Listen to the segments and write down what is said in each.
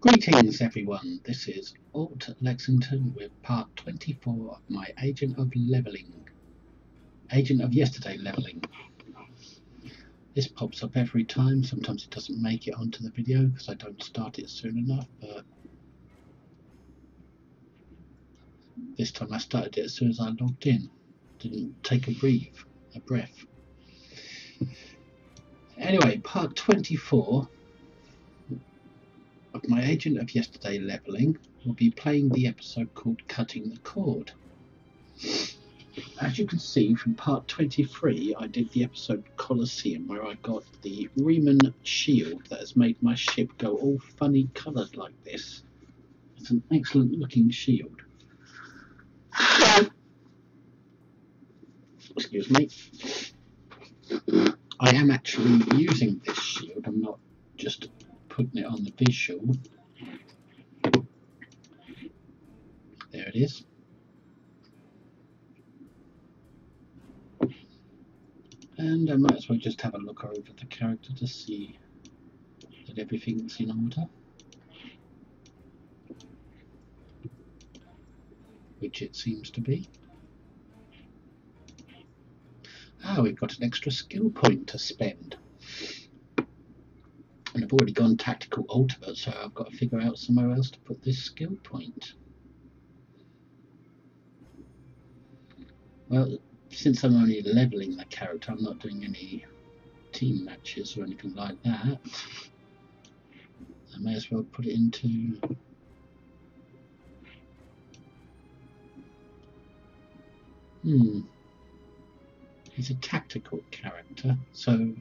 Greetings everyone, this is Alt Lexington with part 24 of my Agent of Yesterday leveling. This pops up every time, sometimes it doesn't make it onto the video because I don't start it soon enough, but this time I started it as soon as I logged in. Didn't take a breath. Anyway, part 24 of my Agent of Yesterday leveling will be playing the episode called Cutting the Cord. As you can see from part 23, I did the episode Colosseum where I got the Romulan shield that has made my ship go all funny coloured like this. It's an excellent looking shield. Excuse me. I am actually using this shield, I'm not just putting it on the visual. There it is. And I might as well just have a look over the character to see that everything's in order, which it seems to be. Ah, we've got an extra skill point to spend. And I've already gone tactical ultimate, so I've got to figure out somewhere else to put this skill point. Well, since I'm only leveling the character, I'm not doing any team matches or anything like that. I may as well put it into... He's a tactical character, so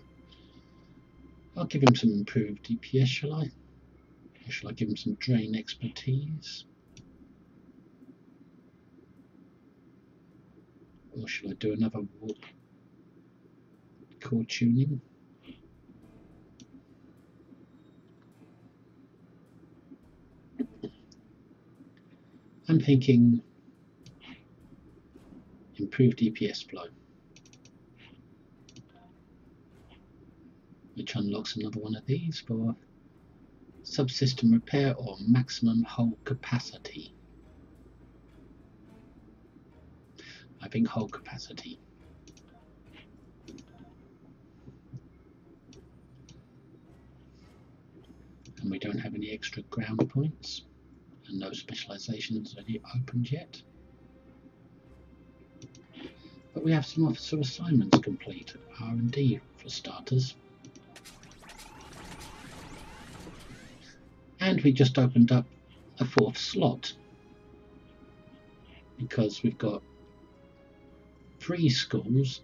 I'll give him some improved DPS, shall I? Or shall I give him some drain expertise? Or shall I do another warp core tuning? I'm thinking improved DPS flow, which unlocks another one of these for subsystem repair or maximum hull capacity. I think hull capacity. And we don't have any extra ground points, and no specializations are opened yet. But we have some officer assignments completed, R&D for starters. And we just opened up a 4th slot, because we've got 3 schools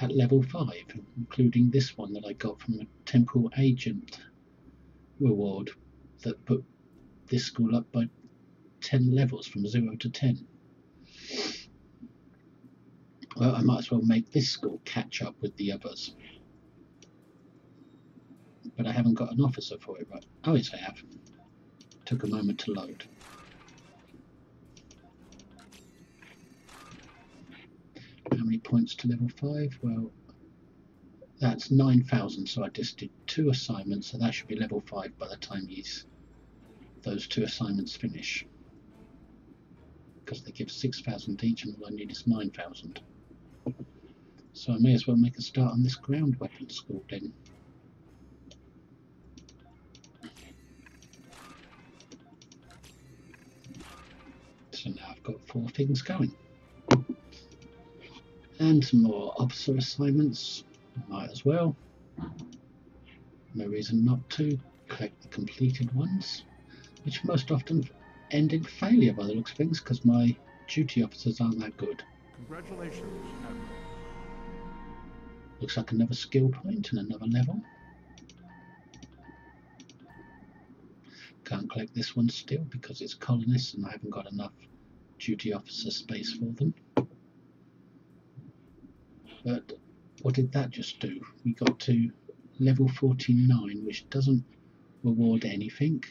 at level 5, including this one that I got from a temporal agent reward that put this school up by 10 levels from 0 to 10. Well, I might as well make this school catch up with the others. But I haven't got an officer for it, right? Oh, yes, I have. Took a moment to load. How many points to level 5? Well, that's 9,000, so I just did 2 assignments, so that should be level 5 by the time those 2 assignments finish. Because they give 6,000 each, and all I need is 9,000. So I may as well make a start on this ground weapon school then. So now I've got 4 things going. And some more officer assignments. Might as well. No reason not to. Collect the completed ones, which most often end in failure by the looks of things, because my duty officers aren't that good. Congratulations, Admiral. Looks like another skill point and another level. Can't collect this one still because it's colonists and I haven't got enough duty officer space for them. But what did that just do? We got to level 49, which doesn't reward anything.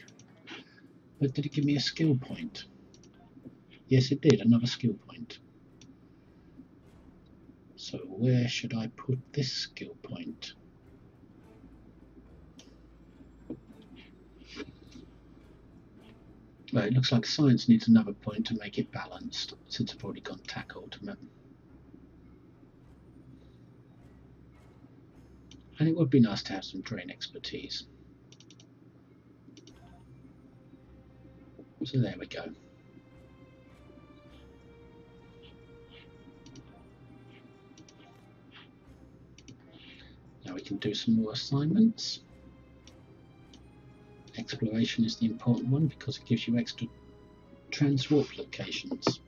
But did it give me a skill point? Yes, it did, another skill point. So where should I put this skill point? Well, it looks like science needs another point to make it balanced, since I've already gone tack ultimate. And it would be nice to have some drain expertise. So there we go. Now we can do some more assignments. Exploration is the important one because it gives you extra transwarp locations.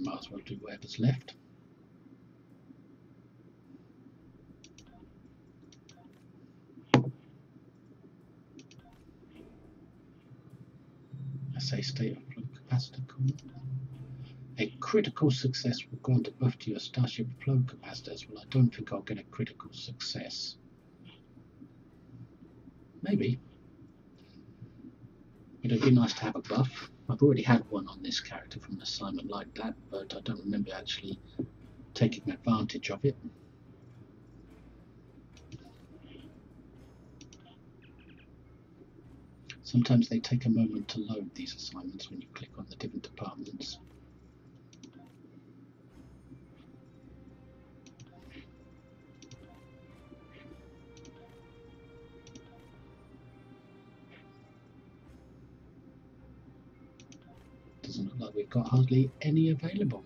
Might as well do whatever's left. Assay state of flow capacitor command. A critical success will grant a buff to your starship flow capacitors. Well, I don't think I'll get a critical success. Maybe. But it'd be nice to have a buff. I've already had one on this character from an assignment like that, but I don't remember actually taking advantage of it. Sometimes they take a moment to load these assignments when you click on the different departments. Doesn't look like we've got hardly any available.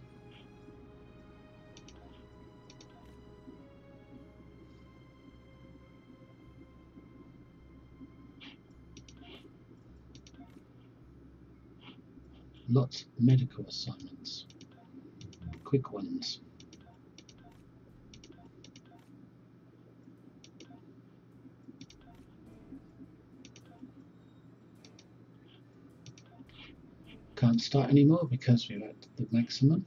Lots of medical assignments. Quick ones. Can't start anymore because we're at the maximum.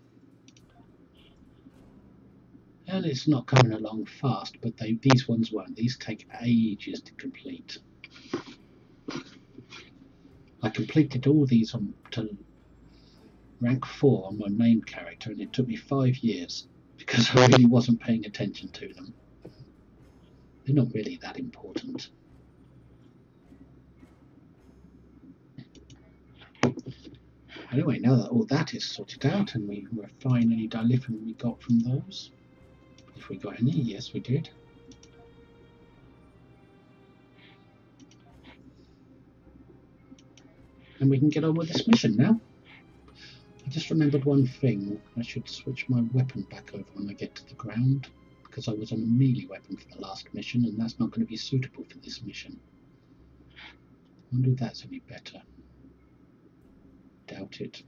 And it's not coming along fast, but these ones won't. These take ages to complete. I completed all these to rank 4 on my main character, and it took me 5 years because I really wasn't paying attention to them. They're not really that important. Anyway, now that all that is sorted out and we refine any dilithium we got from those, if we got any, yes we did. And we can get on with this mission now. I just remembered one thing. I should switch my weapon back over when I get to the ground, because I was on a melee weapon for the last mission, and that's not going to be suitable for this mission. I wonder if that's any better. Doubt it.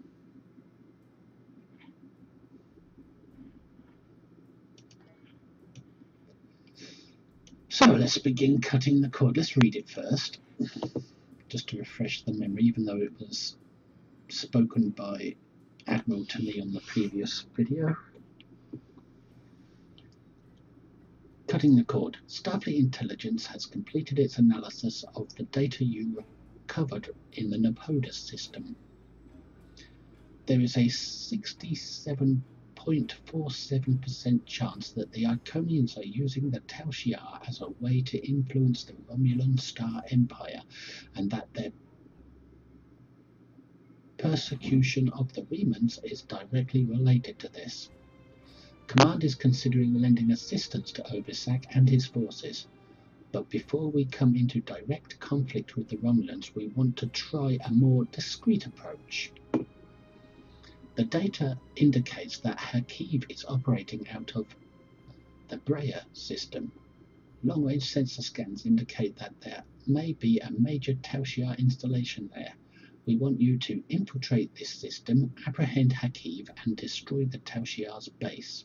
So let's begin cutting the cord. Let's read it first, just to refresh the memory, even though it was spoken by Admiral to me on the previous video. Cutting the cord. Starfleet Intelligence has completed its analysis of the data you recovered in the Napoda system. There is a 67.47% chance that the Iconians are using the Tal'shiar as a way to influence the Romulan Star Empire, and that their persecution of the Remans is directly related to this. Command is considering lending assistance to Obisac and his forces, but before we come into direct conflict with the Romulans, we want to try a more discreet approach. The data indicates that Hakeev is operating out of the Breyer system. Long-range sensor scans indicate that there may be a major Tal'shiar installation there. We want you to infiltrate this system, apprehend Hakeev, and destroy the Tal'shiar's base.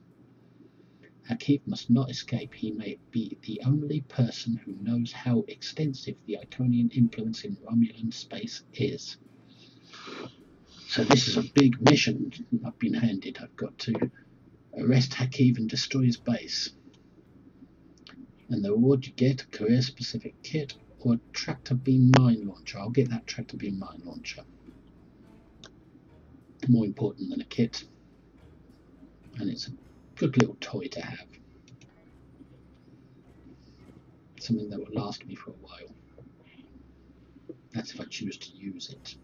Hakeev must not escape. He may be the only person who knows how extensive the Iconian influence in Romulan space is. So this is a big mission I've been handed. I've got to arrest Hakeev and destroy his base. And the reward you get, a career-specific kit or a tractor beam mine launcher. I'll get that tractor beam mine launcher. More important than a kit. And it's a good little toy to have. something that will last me for a while. That's if I choose to use it.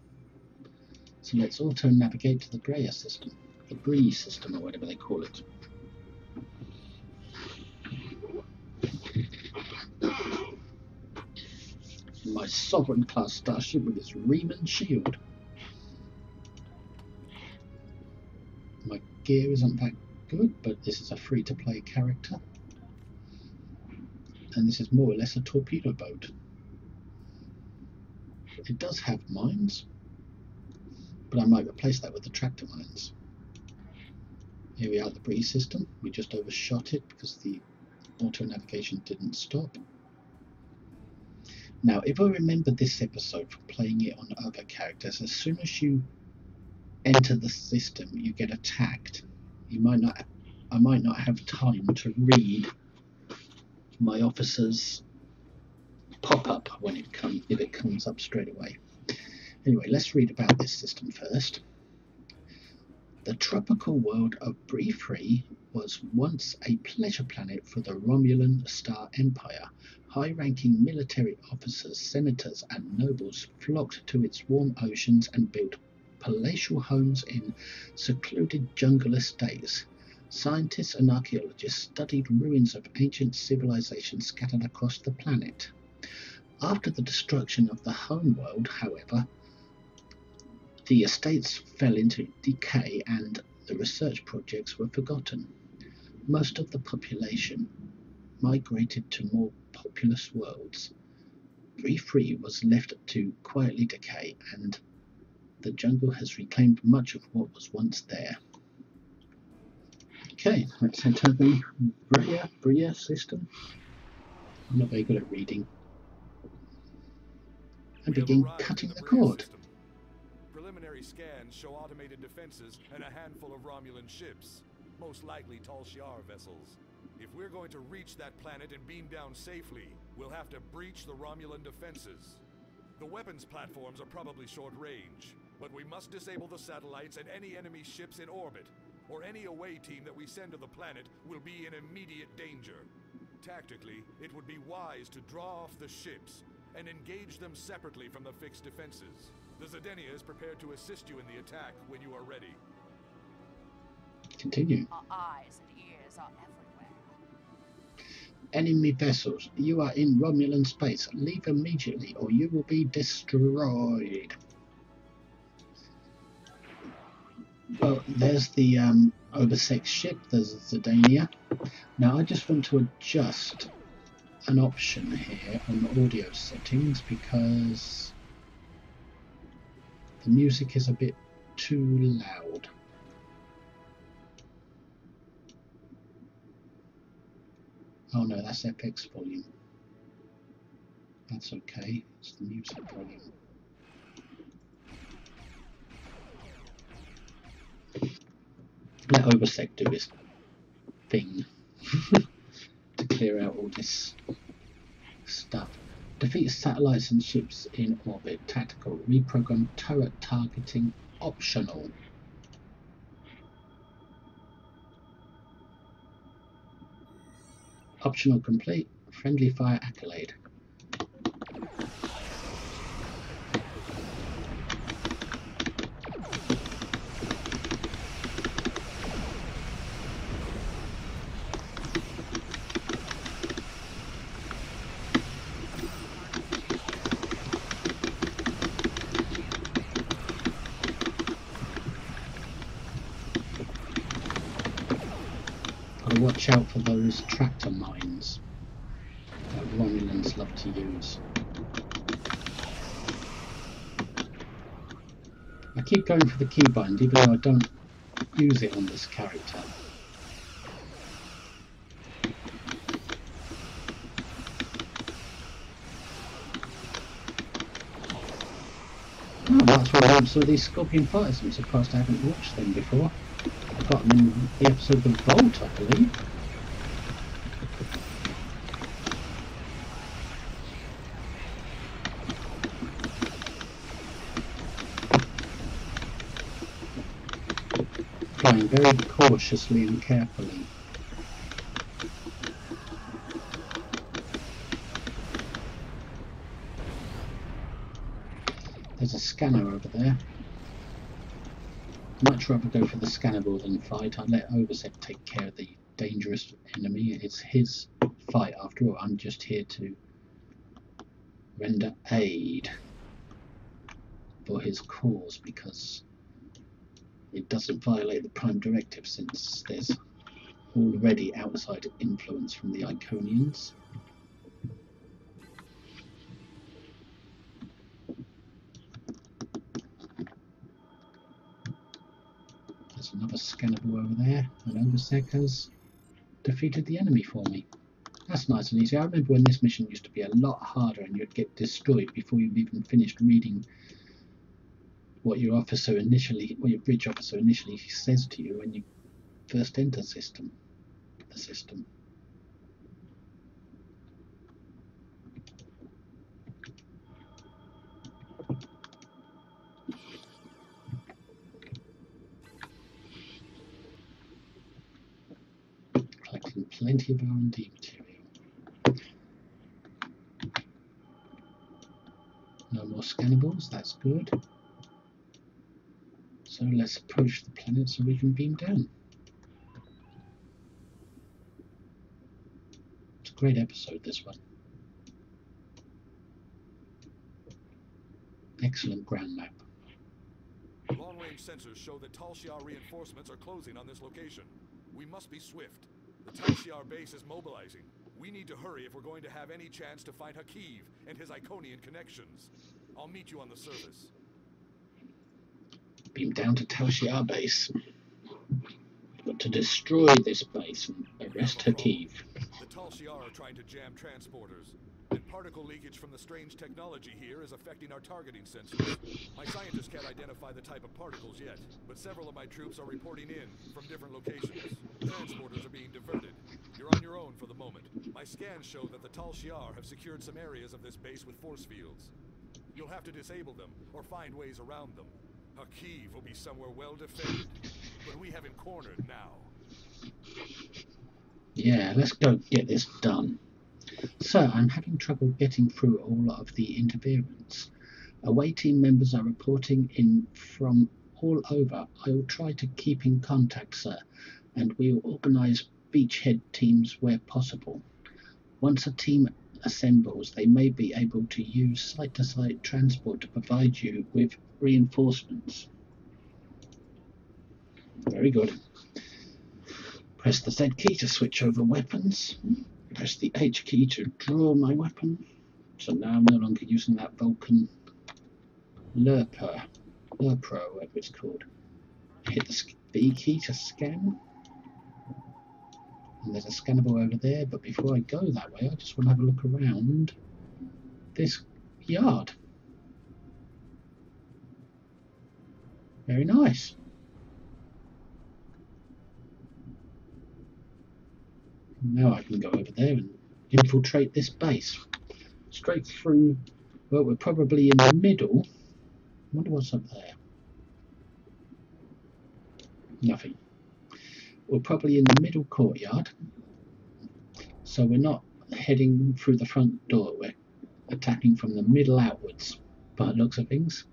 So let's auto-navigate to the Breyer system, the Bree system, or whatever they call it. My Sovereign class starship with its Riemann shield. My gear isn't that good, but this is a free-to-play character. And this is more or less a torpedo boat. It does have mines, but I might replace that with the tractor mines. Here we are at the Bree system. We just overshot it because the auto-navigation didn't stop. Now, if I remember this episode from playing it on other characters, as soon as you enter the system, you get attacked. I might not have time to read my officer's pop-up when it comes, if it comes up straight away. Anyway, let's read about this system first. The tropical world of Bree Free was once a pleasure planet for the Romulan Star Empire. High-ranking military officers, senators, and nobles flocked to its warm oceans and built palatial homes in secluded jungle estates. Scientists and archaeologists studied ruins of ancient civilizations scattered across the planet. After the destruction of the homeworld, however, the estates fell into decay and the research projects were forgotten. Most of the population migrated to more populous worlds. Bree Free was left to quietly decay, and the jungle has reclaimed much of what was once there. Okay, let's enter the Breyer system. I'm not very good at reading. And begin cutting the cord. Preliminary scans show automated defenses and a handful of Romulan ships, most likely Tal'shiar vessels. If we're going to reach that planet and beam down safely, we'll have to breach the Romulan defenses. The weapons platforms are probably short range, but we must disable the satellites and any enemy ships in orbit, or any away team that we send to the planet will be in immediate danger. Tactically, it would be wise to draw off the ships and engage them separately from the fixed defenses. The Zedenia is prepared to assist you in the attack when you are ready. Continue. Our eyes and ears are everywhere. Enemy vessels, you are in Romulan space. Leave immediately or you will be destroyed. Well, there's the oversexed ship, there's the Zedenia. Now I just want to adjust an option here on the audio settings because the music is a bit too loud. Oh no, that's FX volume. That's okay, it's the music volume. Let Oversec do his thing to clear out all this stuff. Defeat satellites and ships in orbit. Tactical. Reprogram turret targeting optional. Optional complete. Friendly fire accolade. Watch out for those tractor mines that Romulans love to use. I keep going for the keybind even though I don't use it on this character. Oh, that's why I have some of these Scorpion fighters. I'm surprised I haven't watched them before. I got them in the episode of Vault, I believe. Flying very cautiously and carefully. much rather go for the scannable than fight. I'd let Overset take care of the dangerous enemy. It's his fight after all. I'm just here to render aid for his cause because it doesn't violate the Prime Directive since there's already outside influence from the Iconians. There's another scannable over there, and Oversec has defeated the enemy for me. That's nice and easy. I remember when this mission used to be a lot harder and you'd get destroyed before you've even finished reading what your bridge officer initially says to you when you first enter the system. Collecting plenty of R&D material. No more scannables, that's good. So let's approach the planet so we can beam down. It's a great episode, this one. Excellent ground map. Long-range sensors show that Tal'shiar reinforcements are closing on this location. We must be swift. The Tal'shiar base is mobilizing. We need to hurry if we're going to have any chance to find Hakeev and his Iconian connections. I'll meet you on the surface. Beam down to Tal'shiar base. Got to destroy this base and arrest Hakeev. The Tal'shiar are trying to jam transporters, and particle leakage from the strange technology here is affecting our targeting sensors. My scientists can't identify the type of particles yet, but several of my troops are reporting in from different locations. Transporters are being diverted. You're on your own for the moment. My scans show that the Tal'shiar have secured some areas of this base with force fields. You'll have to disable them, or find ways around them. Hakeev will be somewhere well defended, but we have him cornered now. Yeah, let's go get this done. Sir, I'm having trouble getting through all of the interference. AOY team members are reporting in from all over. I will try to keep in contact, sir, and we will organise beachhead teams where possible. Once a team assembles, they may be able to use site-to-site transport to provide you with reinforcements. Very good. Press the Z key to switch over weapons. Press the H key to draw my weapon. So now I'm no longer using that Vulcan Lurpro, whatever it's called. Hit the B key to scan. And there's a scannable over there, but before I go that way, I just want to have a look around this yard. Very nice. Now I can go over there and infiltrate this base. Straight through, well, we're probably in the middle. I wonder what's up there. Nothing. We're probably in the middle courtyard. So we're not heading through the front door. We're attacking from the middle outwards, by the looks of things.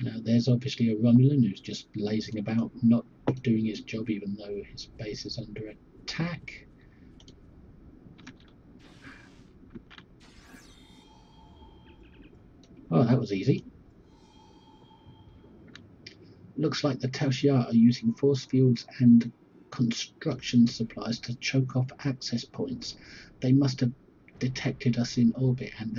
Now there's obviously a Romulan who's just lazing about, not doing his job even though his base is under attack. Oh, that was easy. Looks like the Tal'shiar are using force fields and construction supplies to choke off access points. They must have detected us in orbit and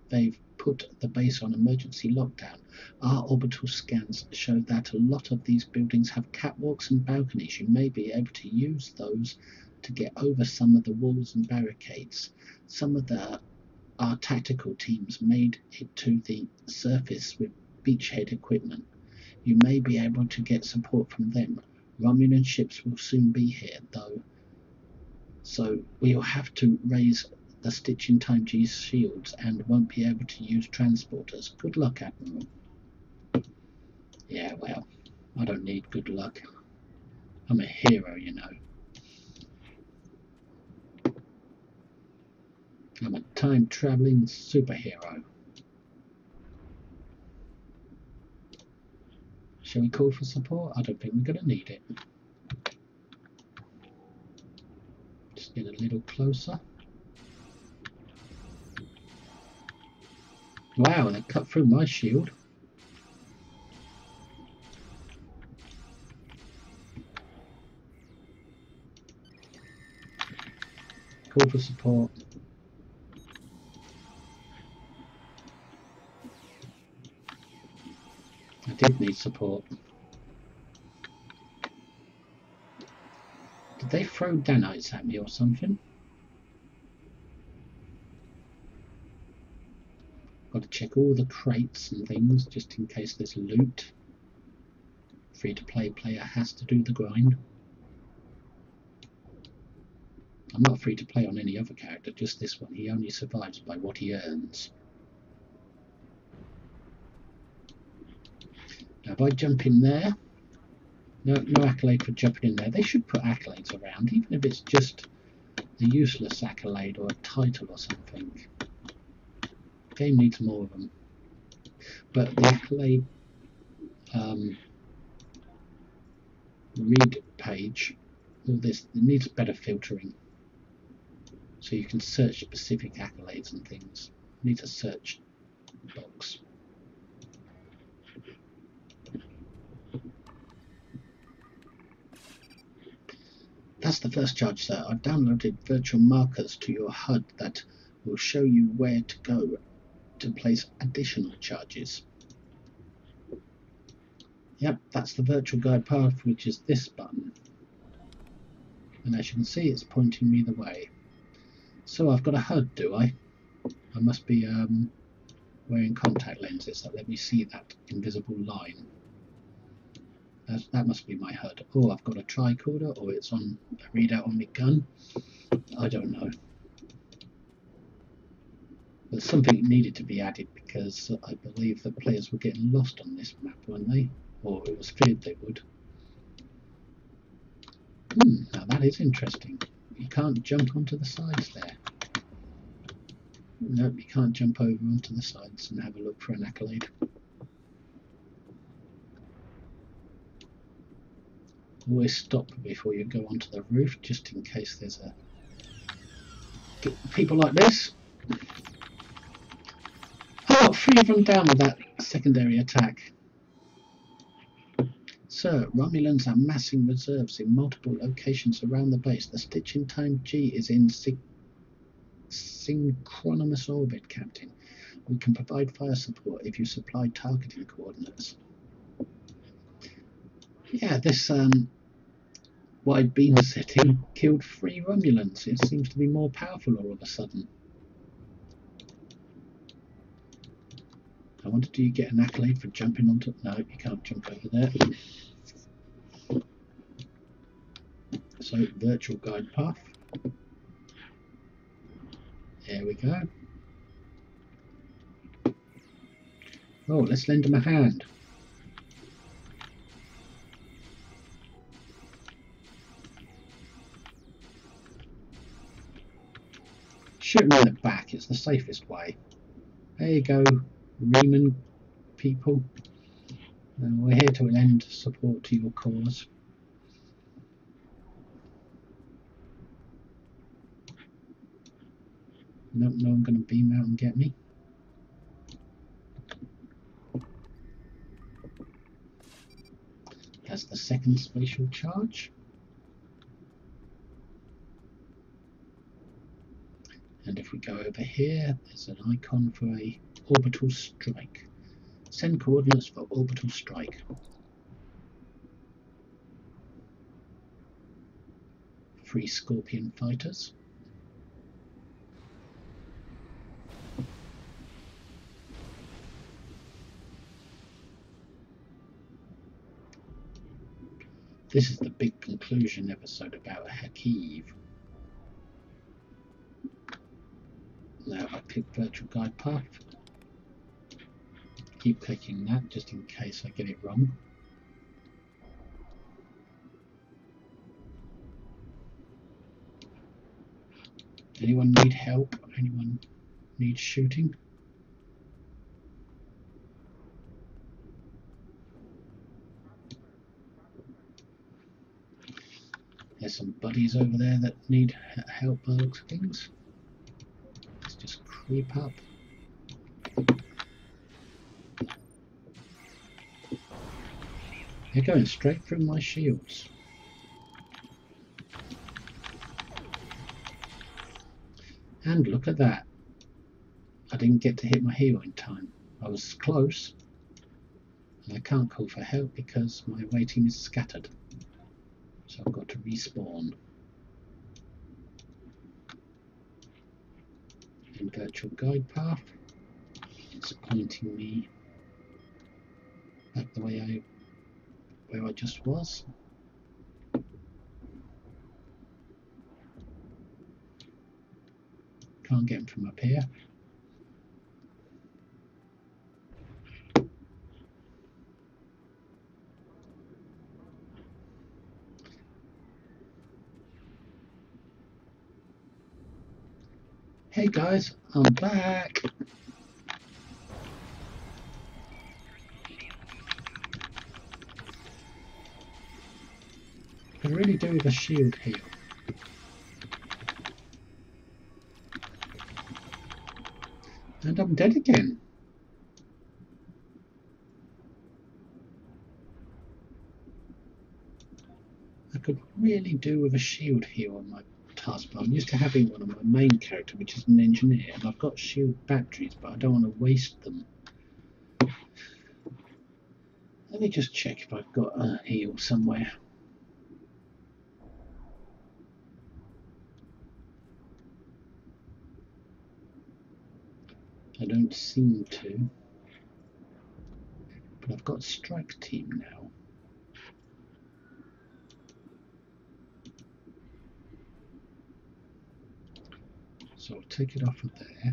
they've put the base on emergency lockdown. Our orbital scans show that a lot of these buildings have catwalks and balconies. You may be able to use those to get over some of the walls and barricades. Some of our tactical teams made it to the surface with beachhead equipment. You may be able to get support from them. Romulan ships will soon be here, though, so we'll have to raise the stitch-in-time G shields and won't be able to use transporters. Good luck, Admiral. Yeah, well, I don't need good luck. I'm a hero, you know. I'm a time-traveling superhero. Shall we call for support? I don't think we're going to need it. Just get a little closer. Wow, they cut through my shield. Call for support. I did need support. Did they throw nanites at me or something? Got to check all the crates and things just in case there's loot. Free-to-play player has to do the grind. I'm not free to play on any other character, just this one. He only survives by what he earns. Now if I jump in there, no accolade for jumping in there. They should put accolades around, even if it's just a useless accolade or a title or something. The game needs more of them. But the accolade read page, all this, it needs better filtering. So you can search specific accolades and things. You need a search box. That's the first charge, sir. I've downloaded virtual markers to your HUD that will show you where to go to place additional charges. Yep, that's the virtual guide path, which is this button. And as you can see, it's pointing me the way. So I've got a HUD, do I? I must be wearing contact lenses that let me see that invisible line. That must be my HUD. Oh, I've got a tricorder, or it's on a readout on my gun. I don't know. But something needed to be added because I believe that players were getting lost on this map, weren't they? Or it was feared they would. Now that is interesting. You can't jump onto the sides there. Nope, you can't jump over onto the sides and have a look for an accolade. Always stop before you go onto the roof, just in case there's people like this. Oh, 3 of them down with that secondary attack. Sir, Romulans are massing reserves in multiple locations around the base. The stitching time G is in synchronous orbit, Captain. We can provide fire support if you supply targeting coordinates. Yeah, this wide beam setting killed 3 Romulans. It seems to be more powerful all of a sudden. I wonder, do you get an accolade for jumping onto... No, you can't jump over there. So, virtual guide path. There we go. Oh, let's lend him a hand. Shoot him in the back, it's the safest way. There you go, Romulan people. We're here to lend support to your cause. Nope, no one going to beam out and get me. That's the second spatial charge. And if we go over here, there's an icon for a orbital strike. Send coordinates for orbital strike. Free Scorpion fighters. This is the big conclusion episode about Hakeev. Now I click virtual guide path. Keep clicking that just in case I get it wrong. Anyone need help? Anyone need shooting? There's some buddies over there that need help by the looks of things. Let's just creep up. They're going straight through my shields. And look at that. I didn't get to hit my hero in time. I was close. And I can't call for help because my away team is scattered. So I've got to respawn. In virtual guide path. It's pointing me back the way where I just was. Can't get him from up here. Hey guys, I'm back. I really do with a shield heal. And I'm dead again. I could really do with a shield heal on my taskbar. I'm used to having one on my main character, which is an engineer, and I've got shield batteries, but I don't want to waste them. Let me just check if I've got a heal somewhere. I don't seem to. But I've got strike team now. So I'll take it off of there.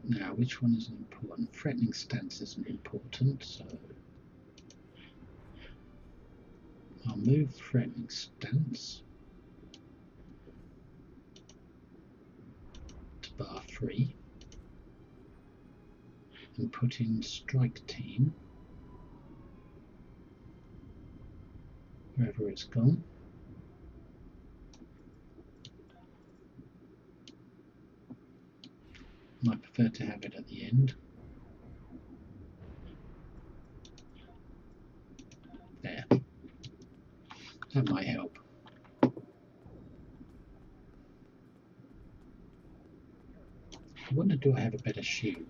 Now, which one is important? Threatening stance isn't important, so I'll move threatening stance to bar 3 and put in strike team wherever it's gone. I prefer to have it at the end. There. That might help. I wonder, do I have a better shield?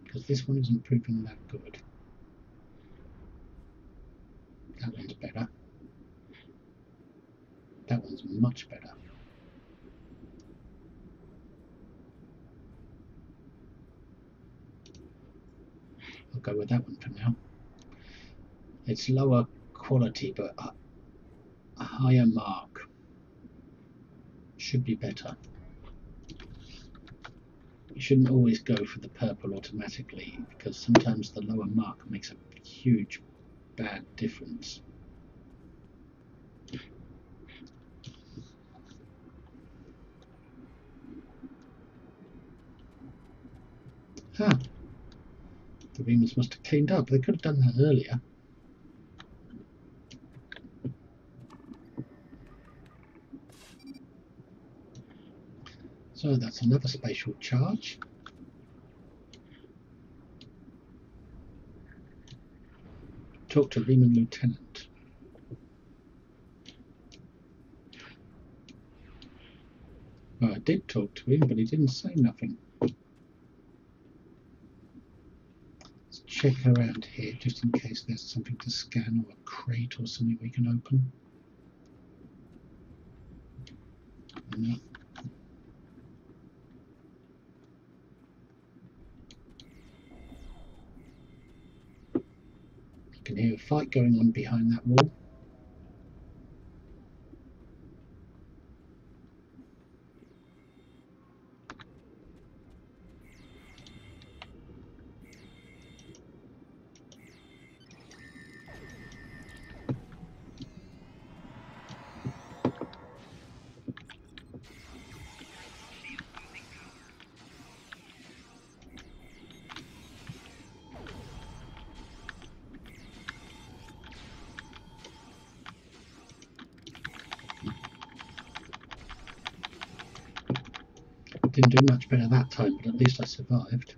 Because this one isn't proving that good. That one's better. That one's much better. I'll go with that one for now. It's lower quality, but a higher mark. Should be better. You shouldn't always go for the purple automatically, because sometimes the lower mark makes a huge bad difference. Ah, the Remus must have cleaned up. They could have done that earlier. So that's another spatial charge. Talk to Romulan Lieutenant. Well, I did talk to him, but he didn't say nothing. Let's check around here, just in case there's something to scan or a crate or something we can open. No. I can hear a fight going on behind that wall. Didn't do much better that time, but at least I survived.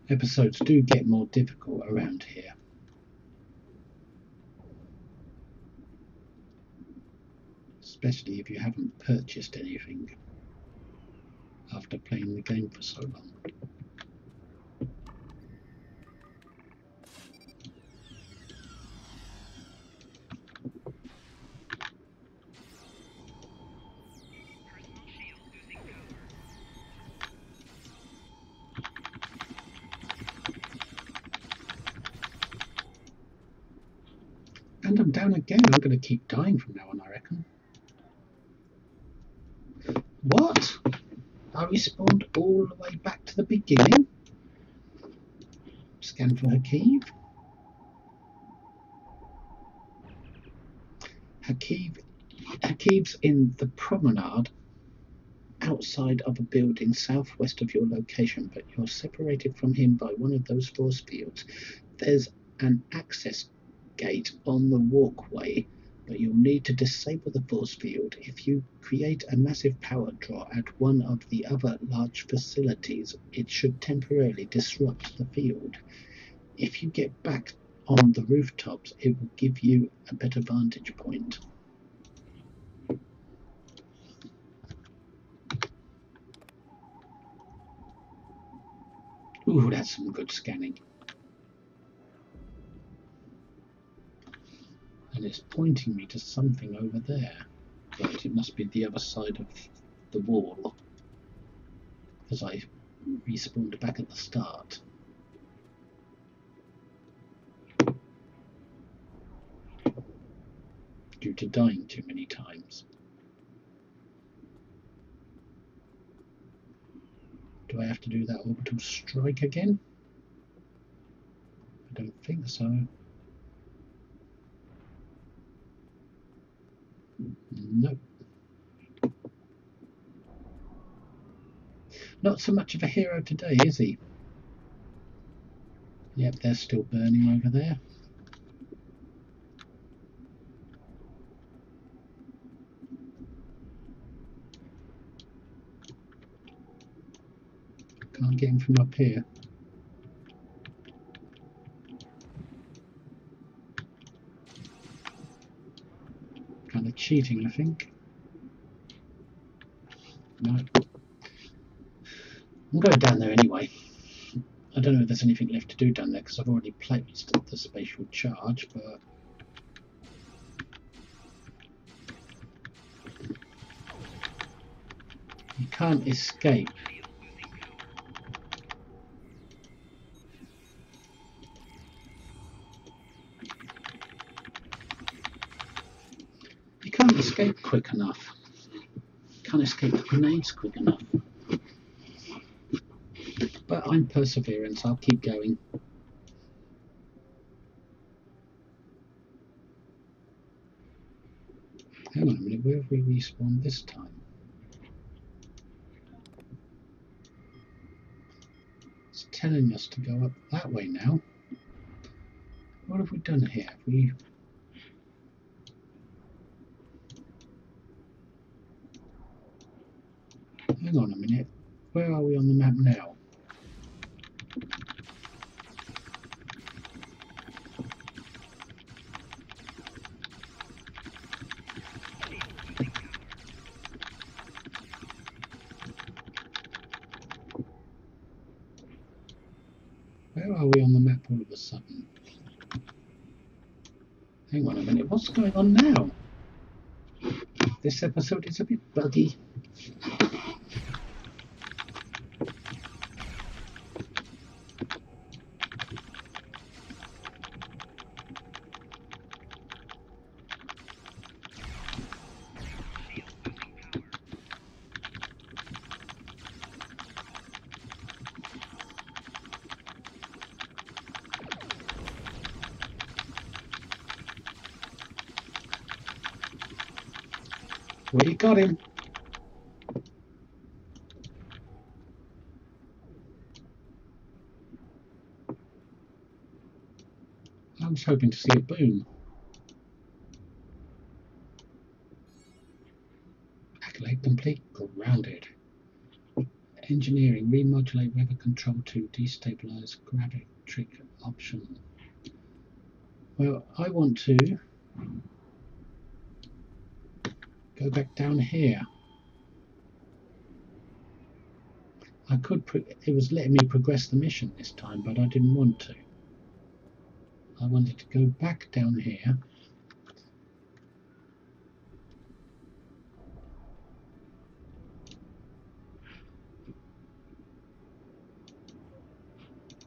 Episodes do get more difficult around here. Especially if you haven't purchased anything after playing the game for so long. And I'm down again. I'm going to keep dying from now on, I reckon. What? I respawned all the way back to the beginning? Scan for Hakeev. Hakeev's in the promenade outside of a building southwest of your location, but you're separated from him by one of those force fields. There's an access gate on the walkway, but you'll need to disable the force field. If you create a massive power draw at one of the other large facilities, it should temporarily disrupt the field. If you get back on the rooftops, it will give you a better vantage point. Ooh, that's some good scanning. And it's pointing me to something over there. Right, it must be the other side of the wall, because I respawned back at the start. Due to dying too many times. Do I have to do that orbital strike again? I don't think so. Nope. Not so much of a hero today, is he? Yep, they're still burning over there. Can't get him from up here. Kind of cheating, I think. No. I'm going down there anyway. I don't know if there's anything left to do down there because I've already placed the spatial charge, but you can't escape. You can't escape quick enough. You can't escape the grenades quick enough. But I'm perseverance, I'll keep going. Hang on a minute, where have we respawned this time? It's telling us to go up that way now. What have we done here? Have we... Hang on a minute, where are we on the map now? Where are we on the map all of a sudden? Hang on a minute, what's going on now? This episode is a bit buggy. We got him. I was hoping to see a boom. Upgrade complete. Grounded. Engineering. Remodulate weather control to destabilize gravitric option. Well, I want to go back down here. I could. It was letting me progress the mission this time, but I didn't want to. I wanted to go back down here.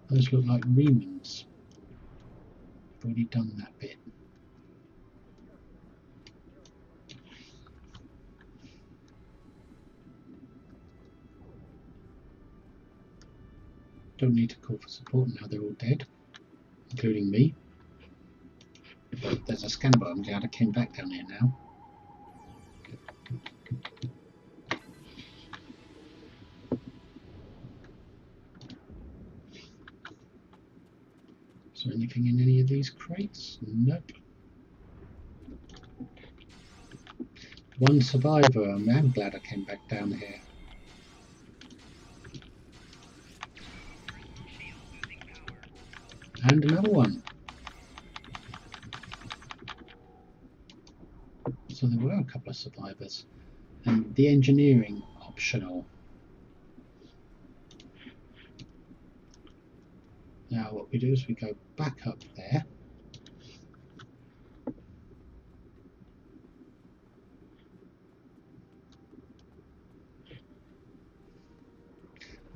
Those look like remnants. I've already done that bit. Don't need to call for support now, they're all dead, including me. But there's a scan bar. I'm glad I came back down here now. Is there anything in any of these crates? Nope. One survivor. I'm glad I came back down here. And another one. So there were a couple of survivors. And the engineering optional. Now what we do is we go back up there.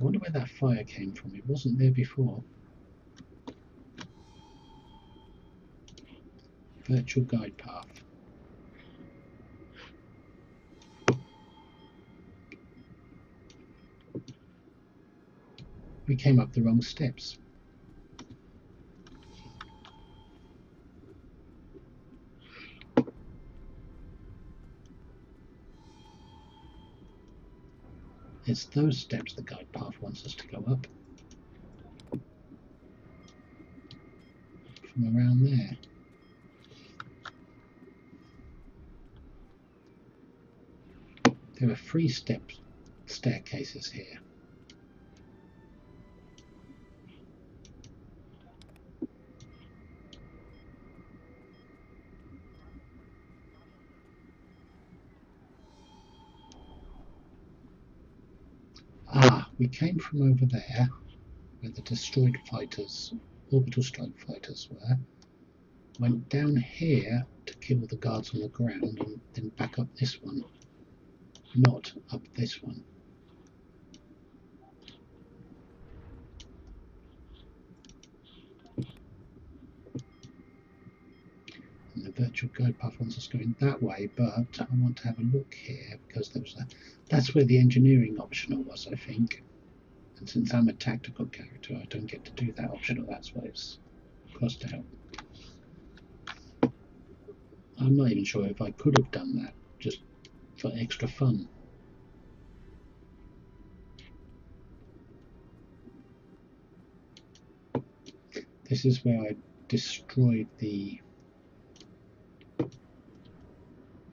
I wonder where that fire came from. It wasn't there before. Virtual guide path. We came up the wrong steps. It's those steps the guide path wants us to go up. From around there. There are 3 staircases here. Ah, we came from over there, where the destroyed fighters, orbital strike fighters were, went down here to kill the guards on the ground, and then back up this one, not up this one. And the virtual guide path wants us going that way, but I want to have a look here because there was that's where the engineering optional was, I think. And since I'm a tactical character, I don't get to do that optional. That's why it's crossed out. I'm not even sure if I could have done that just for extra fun. This is where I destroyed the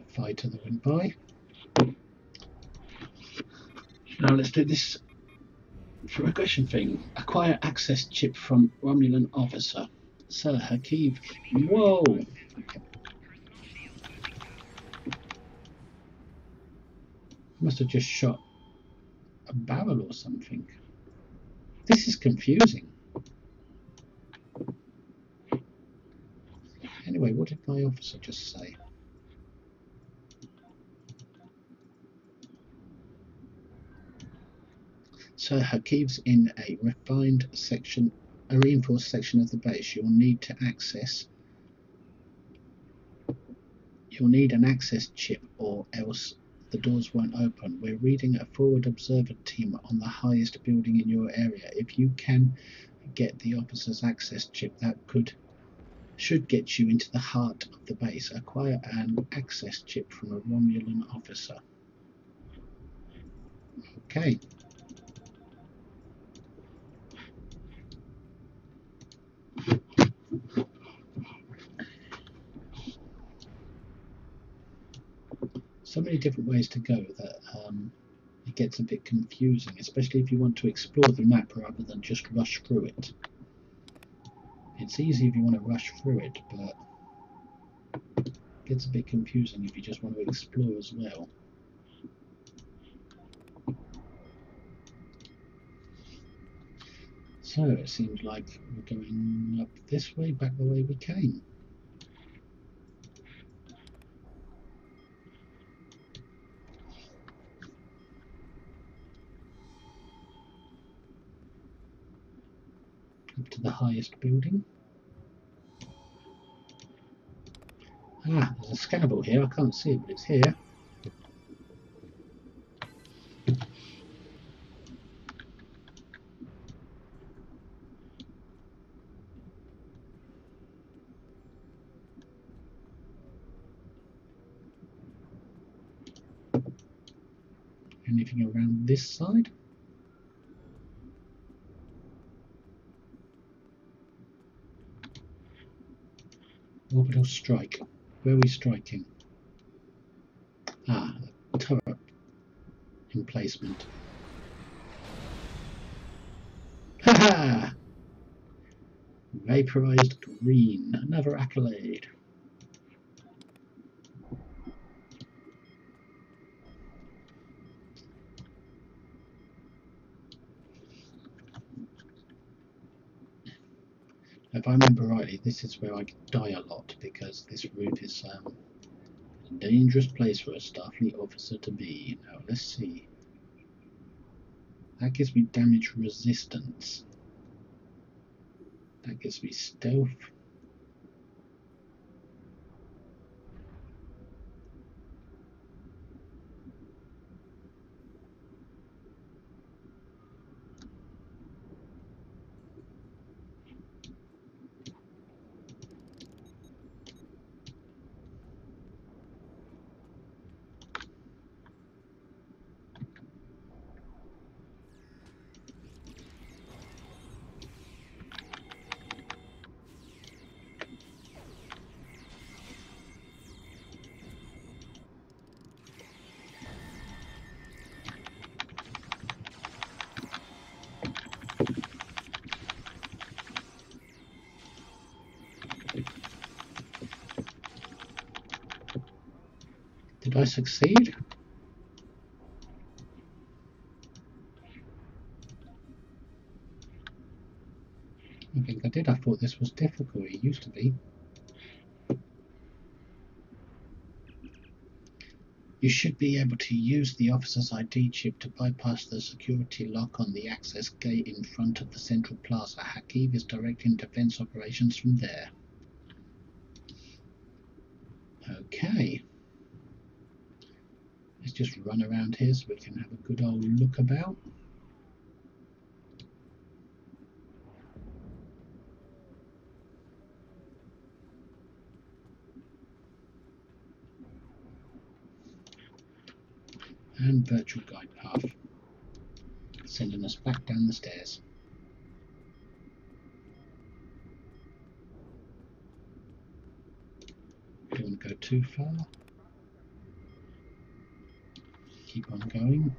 fighter that went by. Now let's do this progression thing. Acquire access chip from Romulan officer. Sela, Hakeev. Whoa! Okay. Must have just shot a barrel or something. This is confusing. Anyway, what did my officer just say? So Hakeev's in a reinforced section of the base. You'll need an access chip or else the doors won't open. We're reading a forward observer team on the highest building in your area. If you can get the officer's access chip, that should get you into the heart of the base. Acquire an access chip from a Romulan officer. Okay. so many different ways to go that it gets a bit confusing, especially if you want to explore the map rather than just rush through it. It's easy if you want to rush through it, but it gets a bit confusing if you just want to explore as well. So it seems like we're going up this way, back the way we came. Up to the highest building. Ah, there's a scannable here. I can't see it, but it's here. Anything around this side? Orbital strike. Where are we striking? Ah, a turret emplacement. Haha! Vaporized green. Another accolade. If I remember rightly, this is where I die a lot because this roof is a dangerous place for a Starfleet officer to be. Now, let's see. That gives me damage resistance. That gives me stealth. Did I succeed? I think I did. I thought this was difficult. It used to be. You should be able to use the officer's ID chip to bypass the security lock on the access gate in front of the central plaza. Hakeev is directing defense operations from there. Okay. Let's just run around here so we can have a good old look about. And virtual guide path, sending us back down the stairs. Don't want to go too far. Keep on going.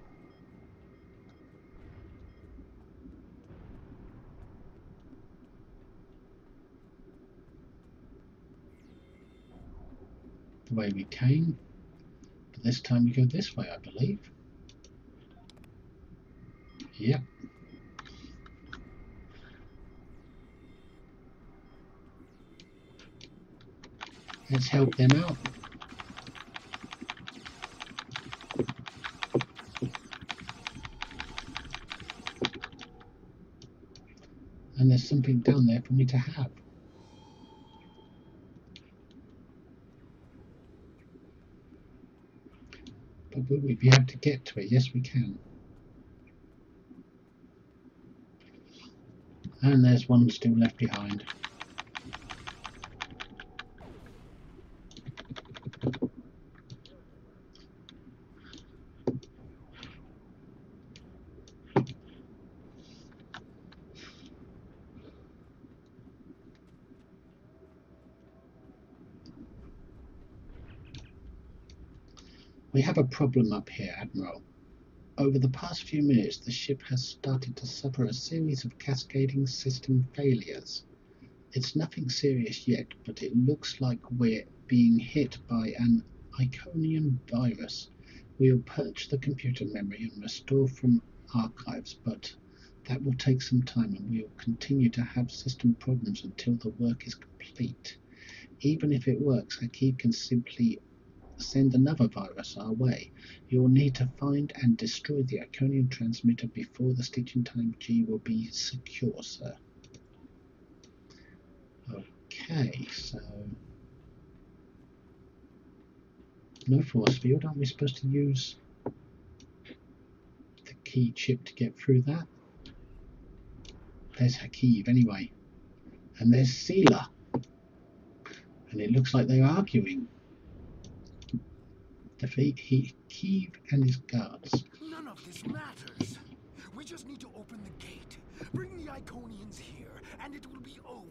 The way we came, but this time we go this way, I believe. Yep. Let's help them out. And there's something down there for me to have. But will we be able to get to it? Yes, we can. And there's one still left behind. We have a problem up here, Admiral. Over the past few minutes, the ship has started to suffer a series of cascading system failures. It's nothing serious yet, but it looks like we're being hit by an Iconian virus. We'll purge the computer memory and restore from archives, but that will take some time, and we'll continue to have system problems until the work is complete. Even if it works, Hakeev can simply send another virus our way. You'll need to find and destroy the Iconian transmitter before the stitching time G will be secure, sir. Okay, so no force field. Aren't we supposed to use the key chip to get through that? There's Hakeev anyway, and there's Sela, and it looks like they're arguing. Defeat Hakeev and his guards. None of this matters. We just need to open the gate, bring the Iconians here, and it will be over.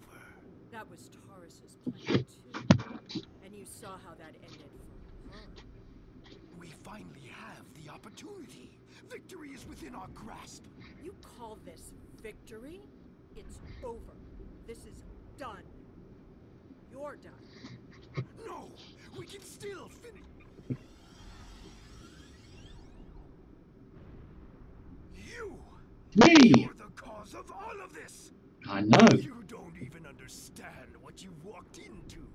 That was Taurus's plan too. And you saw how that ended for her. We finally have the opportunity. Victory is within our grasp. You call this victory? It's over. This is done. You're done. No, we can still finish. Me! You're the cause of all of this. I know. You don't even understand what you walked into.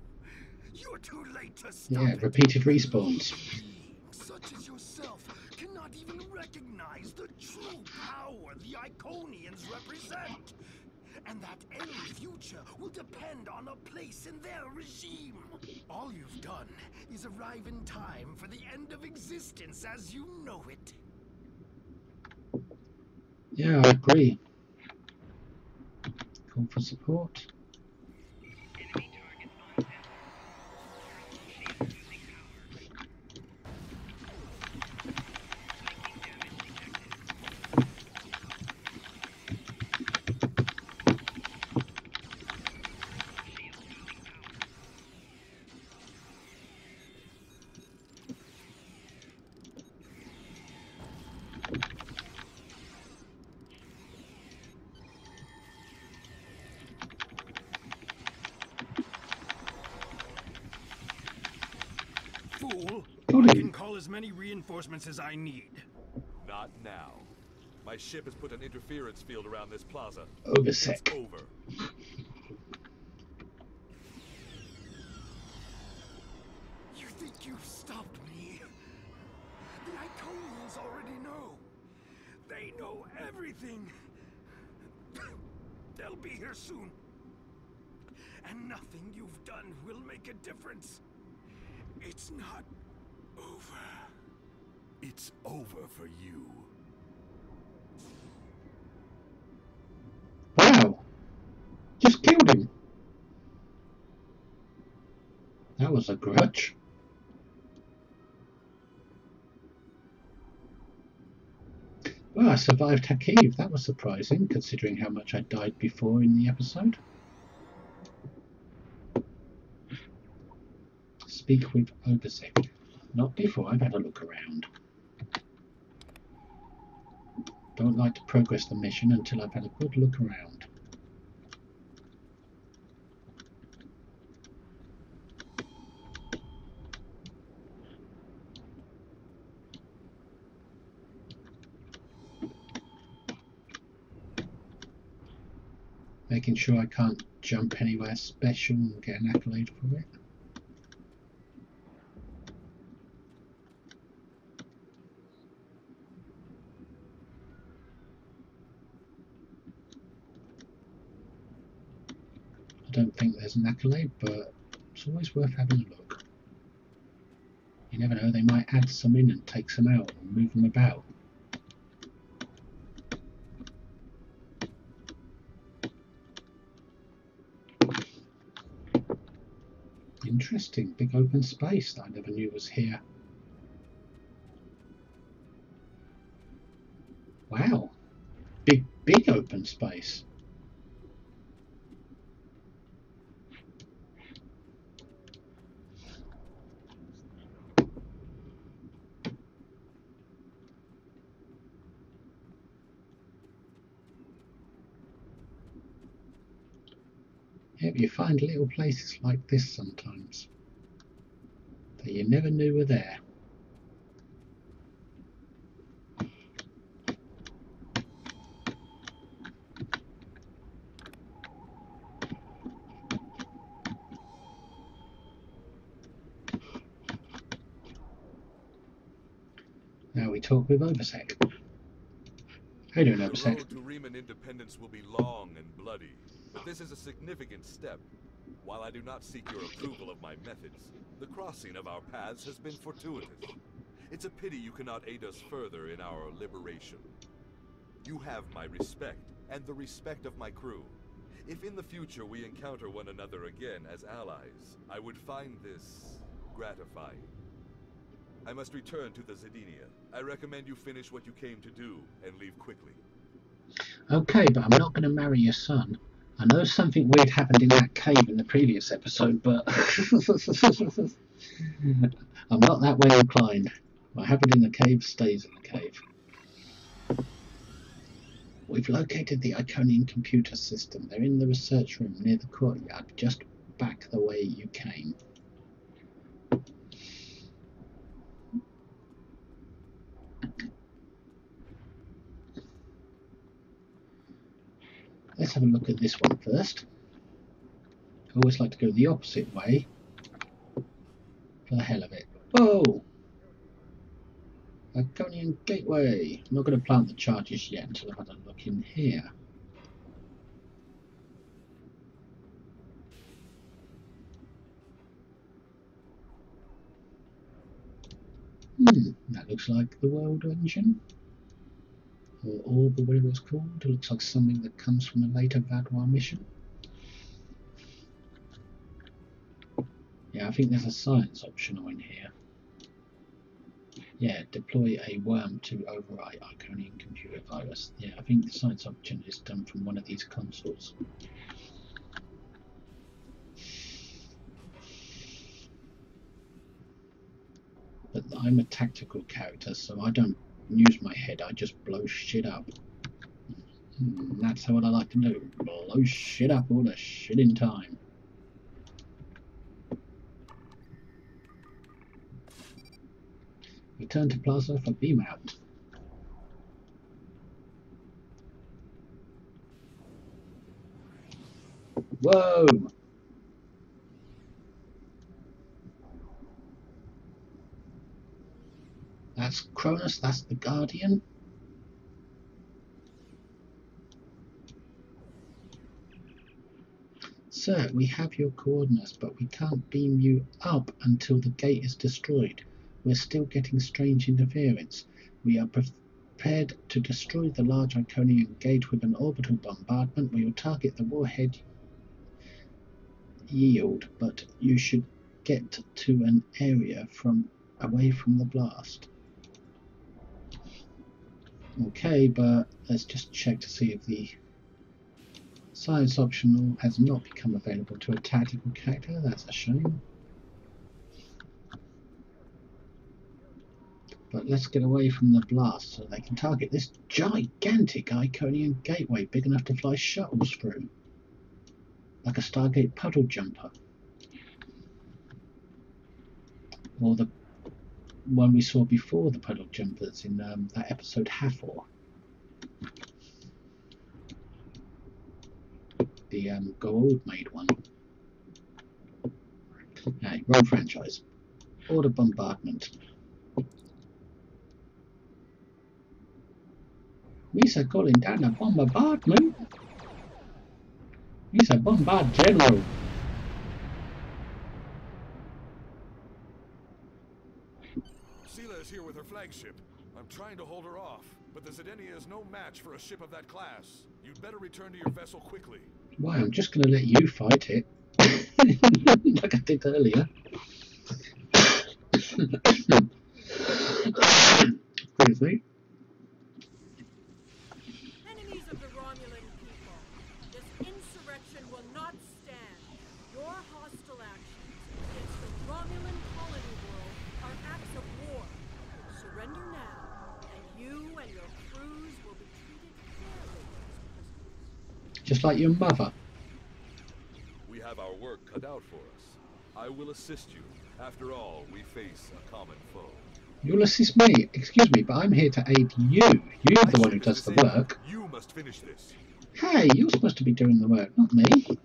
You're too late to stop Yeah, it. repeated respawns. Beings such as yourself cannot even recognize the true power the Iconians represent. And that any future will depend on a place in their regime. All you've done is arrive in time for the end of existence as you know it. Yeah, I agree. Call for support. Fool! Bully. I can call as many reinforcements as I need. Not now. My ship has put an interference field around this plaza. Oversec. It's over. You think you've stopped me? The Iconians already know. They know everything. They'll be here soon. And nothing you've done will make a difference. It's not over. It's over for you. Wow! Just killed him. That was a grudge. Well, I survived Hakeev. That was surprising, considering how much I died before in the episode. Speak with Obasek. Not before I've had a look around. Don't like to progress the mission until I've had a good look around. Making sure I can't jump anywhere special and get an accolade for it. I don't think there's an accolade, but it's always worth having a look. You never know, they might add some in and take some out and move them about. Interesting, big open space that I never knew was here. Wow, big open space. Yep, you find little places like this sometimes that you never knew were there. Now we talk with Oversec. How you doing, The Oversec? road to Riemann independence will be long and bloody, but this is a significant step. While I do not seek your approval of my methods, the crossing of our paths has been fortuitous. It's a pity you cannot aid us further in our liberation. You have my respect, and the respect of my crew. If in the future we encounter one another again as allies, I would find this gratifying. I must return to the Zedinia. I recommend you finish what you came to do and leave quickly. Okay, but I'm not going to marry your son. I know something weird happened in that cave in the previous episode, but I'm not that way inclined. What happened in the cave stays in the cave. We've located the Iconian computer system. They're in the research room near the courtyard, just back the way you came. Let's have a look at this one first. I always like to go the opposite way for the hell of it. Whoa! Iconian Gateway. I'm not going to plant the charges yet until I've had a look in here. That looks like the world engine. Or orb, or whatever it's called. It looks like something that comes from a later Vadwa mission. Yeah, I think there's a science optional in here. Yeah, deploy a worm to override Iconian computer virus. Yeah, I think the science option is done from one of these consoles. But I'm a tactical character, so I don't use my head, I just blow shit up. And that's what I like to do. Blow shit up all the shit in time. Return to Plaza for beam out. Whoa! That's Cronus, that's the Guardian. Sir, we have your coordinates, but we can't beam you up until the gate is destroyed. We're still getting strange interference. We are prepared to destroy the large Iconian gate with an orbital bombardment. We will target the warhead yield, but you should get to an area away from the blast. Okay, but let's just check to see if the science optional has not become available to a tactical character. That's a shame. But let's get away from the blast so they can target this gigantic Iconian gateway big enough to fly shuttles through. Like a Stargate puddle jumper. Or the one we saw before the puddle jumpers in that episode Hathor. The Gold made one. Hey, wrong franchise. Order bombardment. Misa calling down a bombardment. Misa bombard general. Sela is here with her flagship. I'm trying to hold her off, but the Zedenia is no match for a ship of that class. You'd better return to your vessel quickly. Why, I'm just going to let you fight it. Like I did earlier. Excuse me. Enemies of the Romulan people, this insurrection will not stand. Your hostile actions against the Romulan colony world are acts of war. Surrender now, and you and your crews will be treated fairly as prisoners. Just like your mother. We work cut out for us. I will assist you. After all, we face a common foe. You'll assist me? Excuse me, but I'm here to aid you. You're the one who does the work. You must finish this. Hey, you're supposed to be doing the work, not me.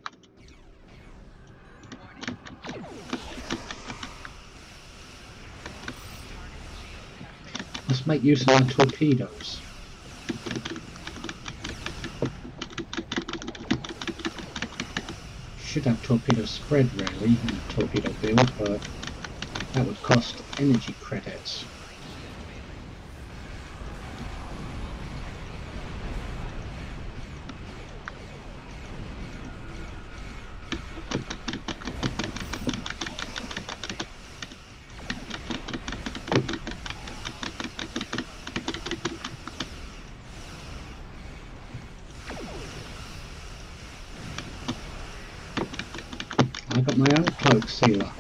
Let's make use of our torpedoes. Should have torpedo spread really in the torpedo build, but that would cost energy credits. I got my own cloak, Sela.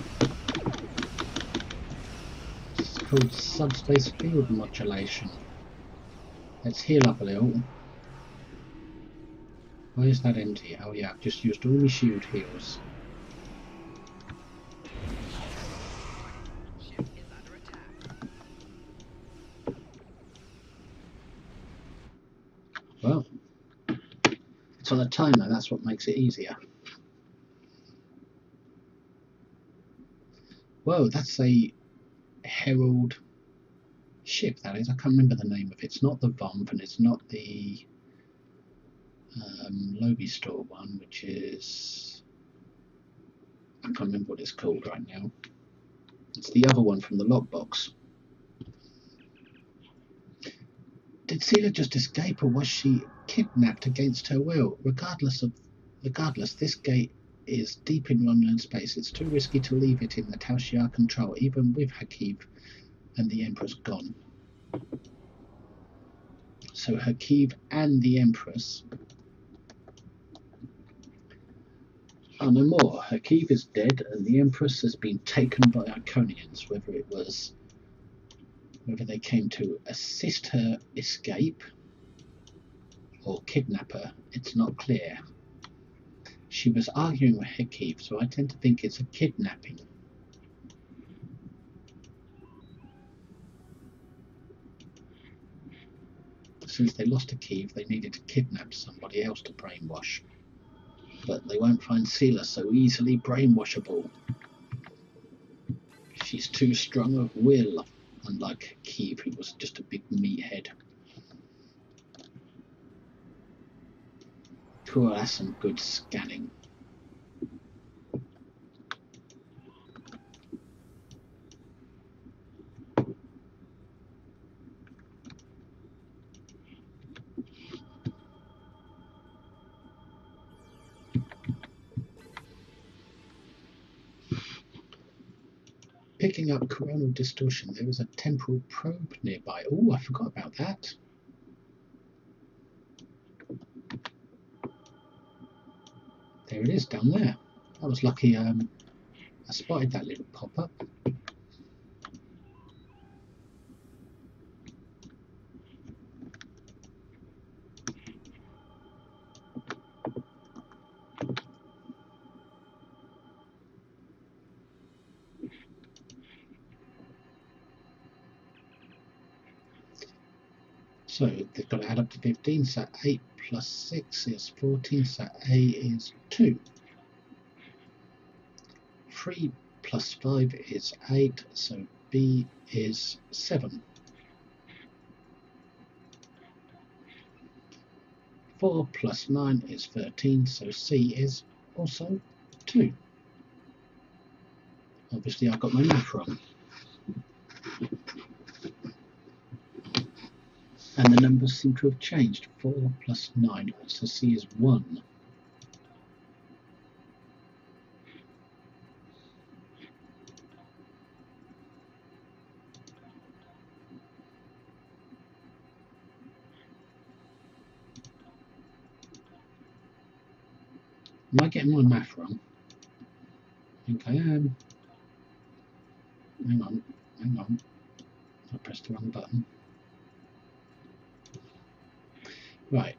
It's called subspace field modulation. Let's heal up a little. Why is that empty? Oh yeah, I've just used all my shield heals. Well, it's on a timer, that's what makes it easier. Whoa, that's a Herald ship, that is. I can't remember the name of it. It's not the Vomp, and it's not the Lobby Store one, which is... I can't remember what it's called right now. It's the other one from the lockbox. Did Sela just escape, or was she kidnapped against her will? Regardless, this gate is deep in Romulan space. It's too risky to leave it in the Tal'shiar control, even with Hakeev and the Empress gone. So Hakeev and the Empress are no more. Hakeev is dead, and the Empress has been taken by Iconians. Whether they came to assist her escape or kidnap her, it's not clear. She was arguing with Hakeev, so I tend to think it's a kidnapping. Since they lost Hakeev, they needed to kidnap somebody else to brainwash. But they won't find Sela so easily brainwashable. She's too strong of will, unlike Hakeev, who was just a big meathead. Cool, that's some good scanning. Picking up coronal distortion. There was a temporal probe nearby. Oh, I forgot about that. There it is down there. I was lucky I spotted that little pop-up. So they've got to add up to 15, so 8 plus 6 is 14, so A is 2. 3 plus 5 is 8, so B is 7. 4 plus 9 is 13, so C is also 2. Obviously I got my math wrong. And the numbers seem to have changed. 4 plus 9, so C is 1. Am I getting my math wrong? I think I am. Hang on. I pressed the wrong button. Right.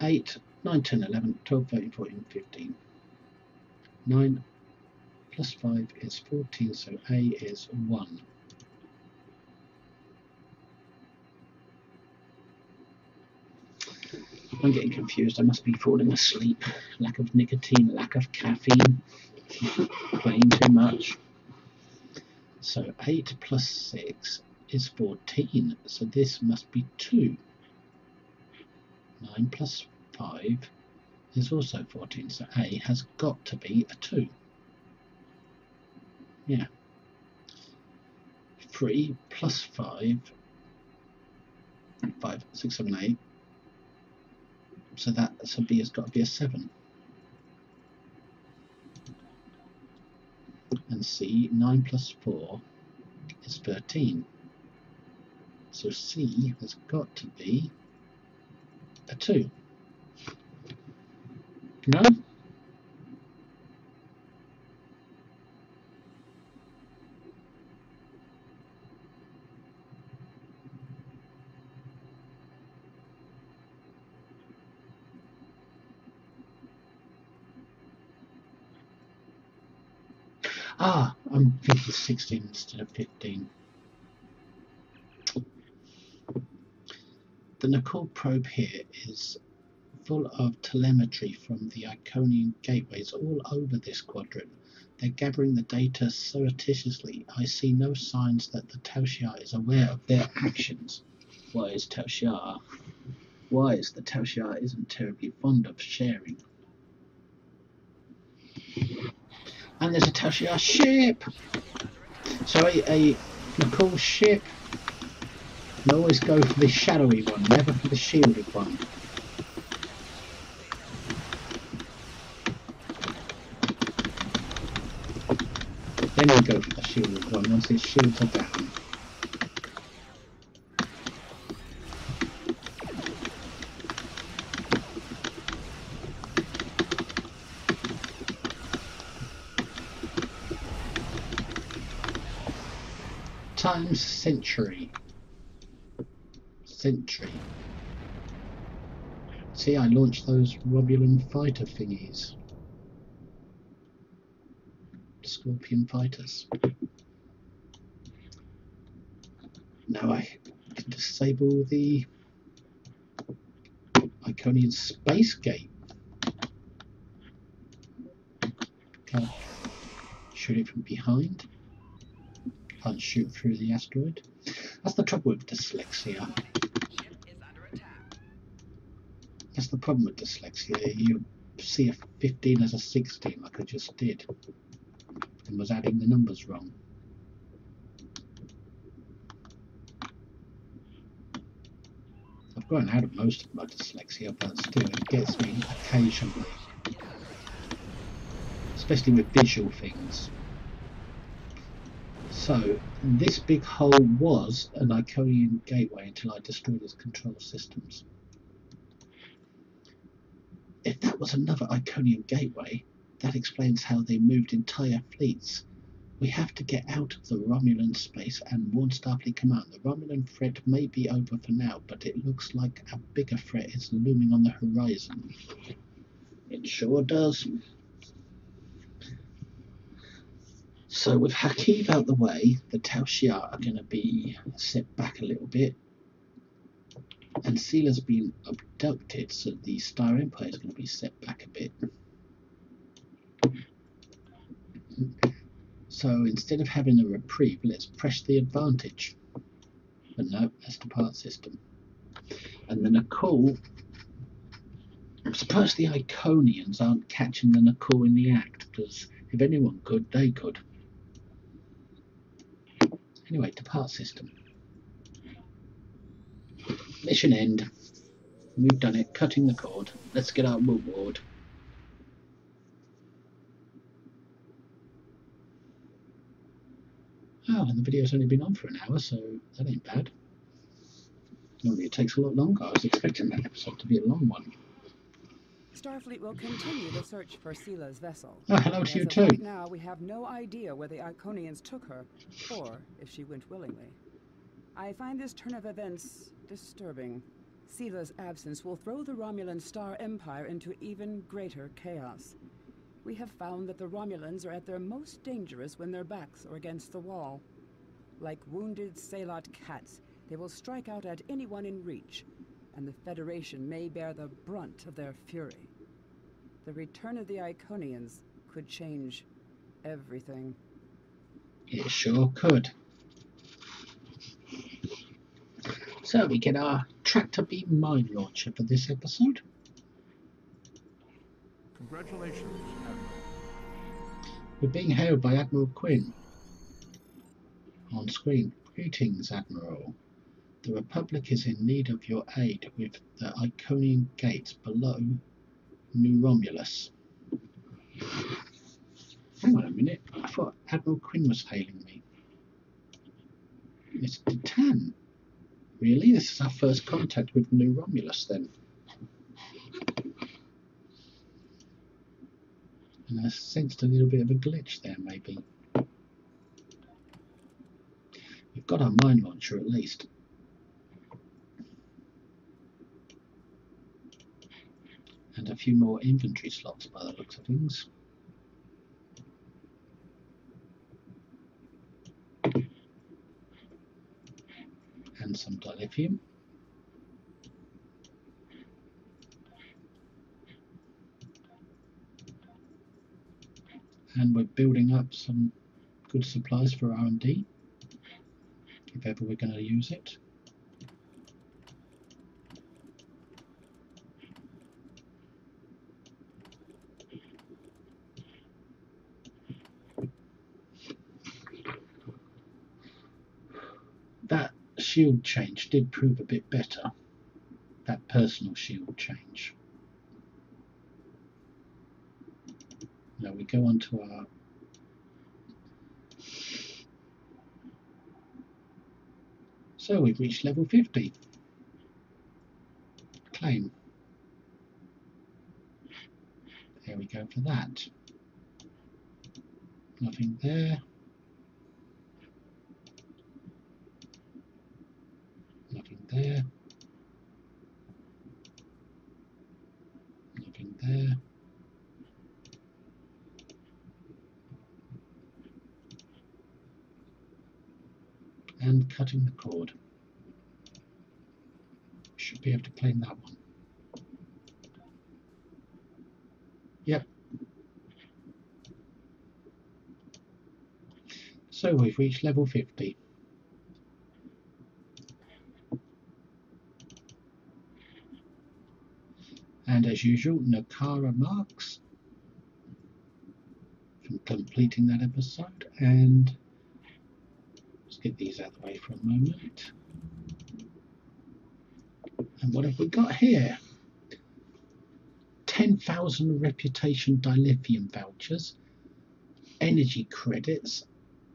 8, 9, 10, 11, 12, 13, 14, 15. 9 plus 5 is 14, so A is 1. I'm getting confused. I must be falling asleep. Lack of nicotine, lack of caffeine, playing too much. So 8 plus 6 is 14, so this must be 2. 9 plus 5 is also 14, so A has got to be a 2. Yeah. 3 plus 5, 5, 6, 7, 8. So B has got to be a 7. And C, 9 plus 4 is 13. So C has got to be a 2. No? Ah, I'm thinking 16 instead of 15. The Nicole probe here is full of telemetry from the Iconian gateways all over this quadrant. They're gathering the data surreptitiously. I see no signs that the Tal'shiar is aware of their actions. Why is the Tal'shiar isn't terribly fond of sharing. And there's a Tal'shiar ship! So a Nicole ship. I always go for the shadowy one, never for the shielded one. Then I go for the shielded one once its shields are down. Times century. See, I launched those Romulan fighter thingies. Scorpion fighters. Now I can disable the Iconian space gate. Can't shoot it from behind. Can't shoot through the asteroid. That's the trouble with dyslexia. That's the problem with dyslexia. You see a 15 as a 16 like I just did and was adding the numbers wrong. I've gotten out of most of my dyslexia, but still it gets me occasionally. Especially with visual things. So, this big hole was an Iconian gateway until I destroyed its control systems. If that was another Iconian gateway, that explains how they moved entire fleets. We have to get out of the Romulan space and warn Starfleet Command. The Romulan threat may be over for now, but it looks like a bigger threat is looming on the horizon. It sure does. So with Hakeev out the way, the Tal'shiar are going to be set back a little bit. And Sela's been abducted, so the Star Empire is going to be set back a bit. So instead of having a reprieve, let's press the advantage. But no, that's the part system. And the Nicole, I'm surprised the Iconians aren't catching the Nicole in the act, because if anyone could, they could. Anyway, depart system. Mission end. We've done it, cutting the cord. Let's get our reward. Oh, and the video's only been on for an hour, so that ain't bad. Normally it takes a lot longer. I was expecting that episode to be a long one. Starfleet will continue the search for Sela's vessel. Oh, hello to you too. Right now, we have no idea where the Iconians took her, or if she went willingly. I find this turn of events disturbing. Sela's absence will throw the Romulan Star Empire into even greater chaos. We have found that the Romulans are at their most dangerous when their backs are against the wall. Like wounded Sela cats, they will strike out at anyone in reach, and the Federation may bear the brunt of their fury. The return of the Iconians could change everything. It sure could. So we get our tractor beam mine launcher for this episode. Congratulations, Admiral. We're being hailed by Admiral Quinn. On screen, greetings, Admiral. The Republic is in need of your aid with the Iconian gates below New Romulus. Hang on a minute, I thought Admiral Quinn was hailing me. It's Titan. Really? This is our first contact with New Romulus then. And I sensed a little bit of a glitch there, maybe. We've got our mine launcher at least. And a few more inventory slots by the looks of things. And some dilithium. And we're building up some good supplies for R&D, if ever we're going to use it. That shield change did prove a bit better, that personal shield change. Now we go on to our so we've reached level 50. Claim. There we go for that. Nothing there. Nothing there. Nothing there. And cutting the cord. Should be able to claim that one. Yep. So we've reached level 50. And as usual, Nakara marks from completing that episode. And let's get these out of the way for a moment. And what have we got here? 10,000 reputation dilithium vouchers, energy credits,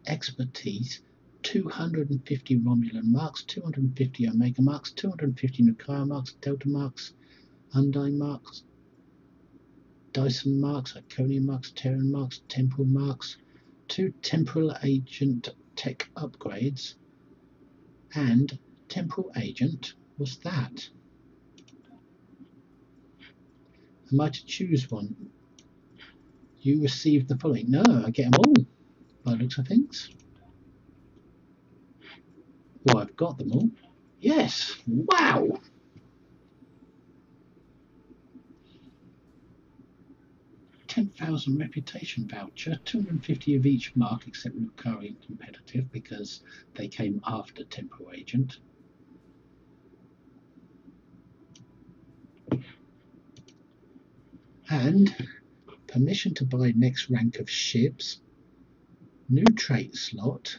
expertise, 250 Romulan marks, 250 Omega marks, 250 Nakara marks, Delta marks, Undine marks, Dyson marks, Iconian marks, Terran marks, Temporal marks, 2 Temporal Agent tech upgrades, and Temporal Agent, what's that? Am I to choose one? You receive the following. No, I get them all, by the looks of things. Well, I've got them all. Yes! Wow! $10,000 reputation voucher, 250 of each mark except Lucari and competitive because they came after Temporal Agent. And permission to buy next rank of ships, new trait slot,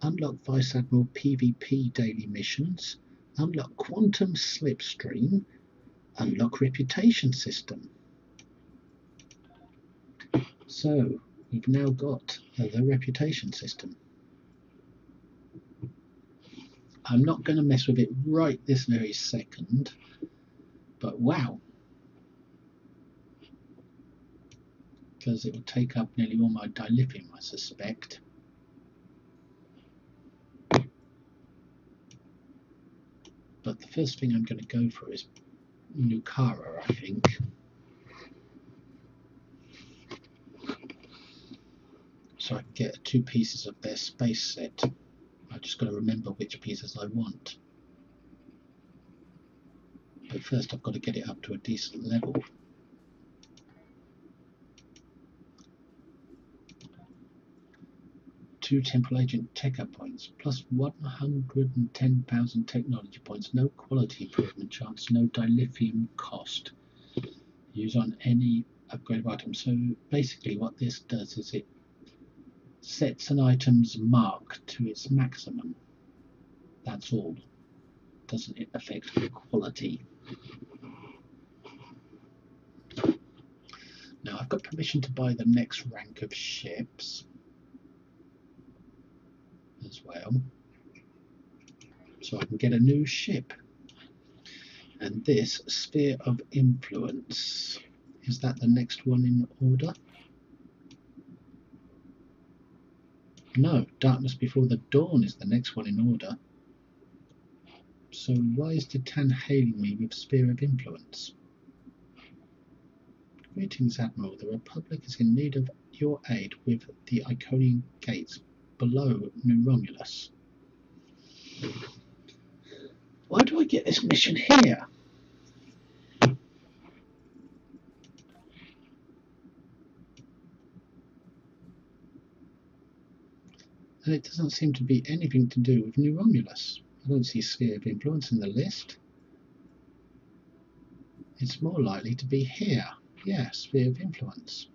unlock Vice Admiral PvP daily missions, unlock quantum slipstream, unlock reputation system. So we've now got the reputation system. I'm not going to mess with it right this very second, but wow, because it will take up nearly all my dilithium, I suspect. But the first thing I'm going to go for is Nukara, I think. so I can get 2 pieces of their space set. I just got to remember which pieces I want. But first I've got to get it up to a decent level. Two Temple Agent Techa points, plus 110,000 technology points, no quality improvement chance, no dilithium cost. Use on any upgrade item. So basically what this does is it sets an item's mark to its maximum. That's all. Doesn't it affect the quality? Now I've got permission to buy the next rank of ships as well, so I can get a new ship. And this Sphere of Influence, is that the next one in order? No, Darkness Before the Dawn is the next one in order. So why is Titan hailing me with Sphere of Influence? Greetings, Admiral. The Republic is in need of your aid with the Iconian gates below New Romulus. Why do I get this mission here? And it doesn't seem to be anything to do with New Romulus. I don't see Sphere of Influence in the list. It's more likely to be here. Yeah, Sphere of Influence.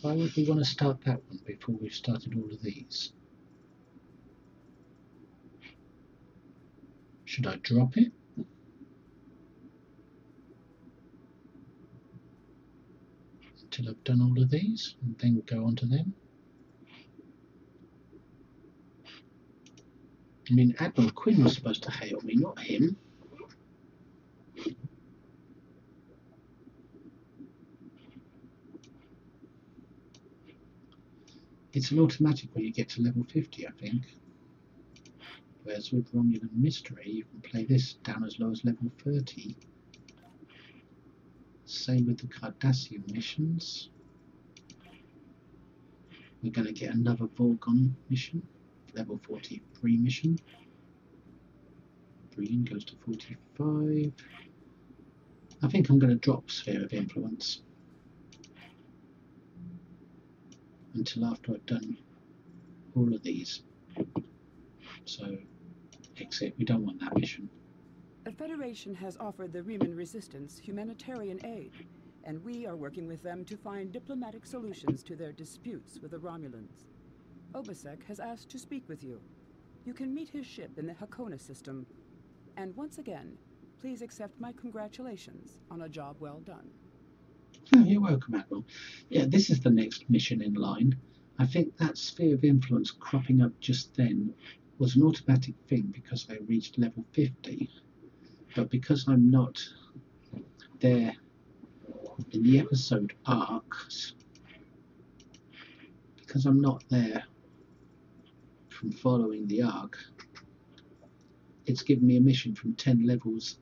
Why would we want to start that one before we've started all of these? Should I drop it? Until I've done all of these and then go on to them? I mean, Admiral Quinn was supposed to hail me, not him. It's an automatic when you get to level 50, I think. Whereas with Romulan Mystery, you can play this down as low as level 30. Same with the Cardassian missions. We're going to get another Vorgon mission, level 43 mission. Green goes to 45. I think I'm going to drop Sphere of Influence until after I've done all of these. So, exit. We don't want that mission. The Federation has offered the Riemann Resistance humanitarian aid, and we are working with them to find diplomatic solutions to their disputes with the Romulans. Obasek has asked to speak with you. You can meet his ship in the Hakona system. And once again, please accept my congratulations on a job well done. Oh, you're welcome, Admiral. Yeah, this is the next mission in line. I think that Sphere of Influence cropping up just then was an automatic thing because I reached level 50. But because I'm not there in the episode arcs, because I'm not there from following the arc, it's given me a mission from 10 levels.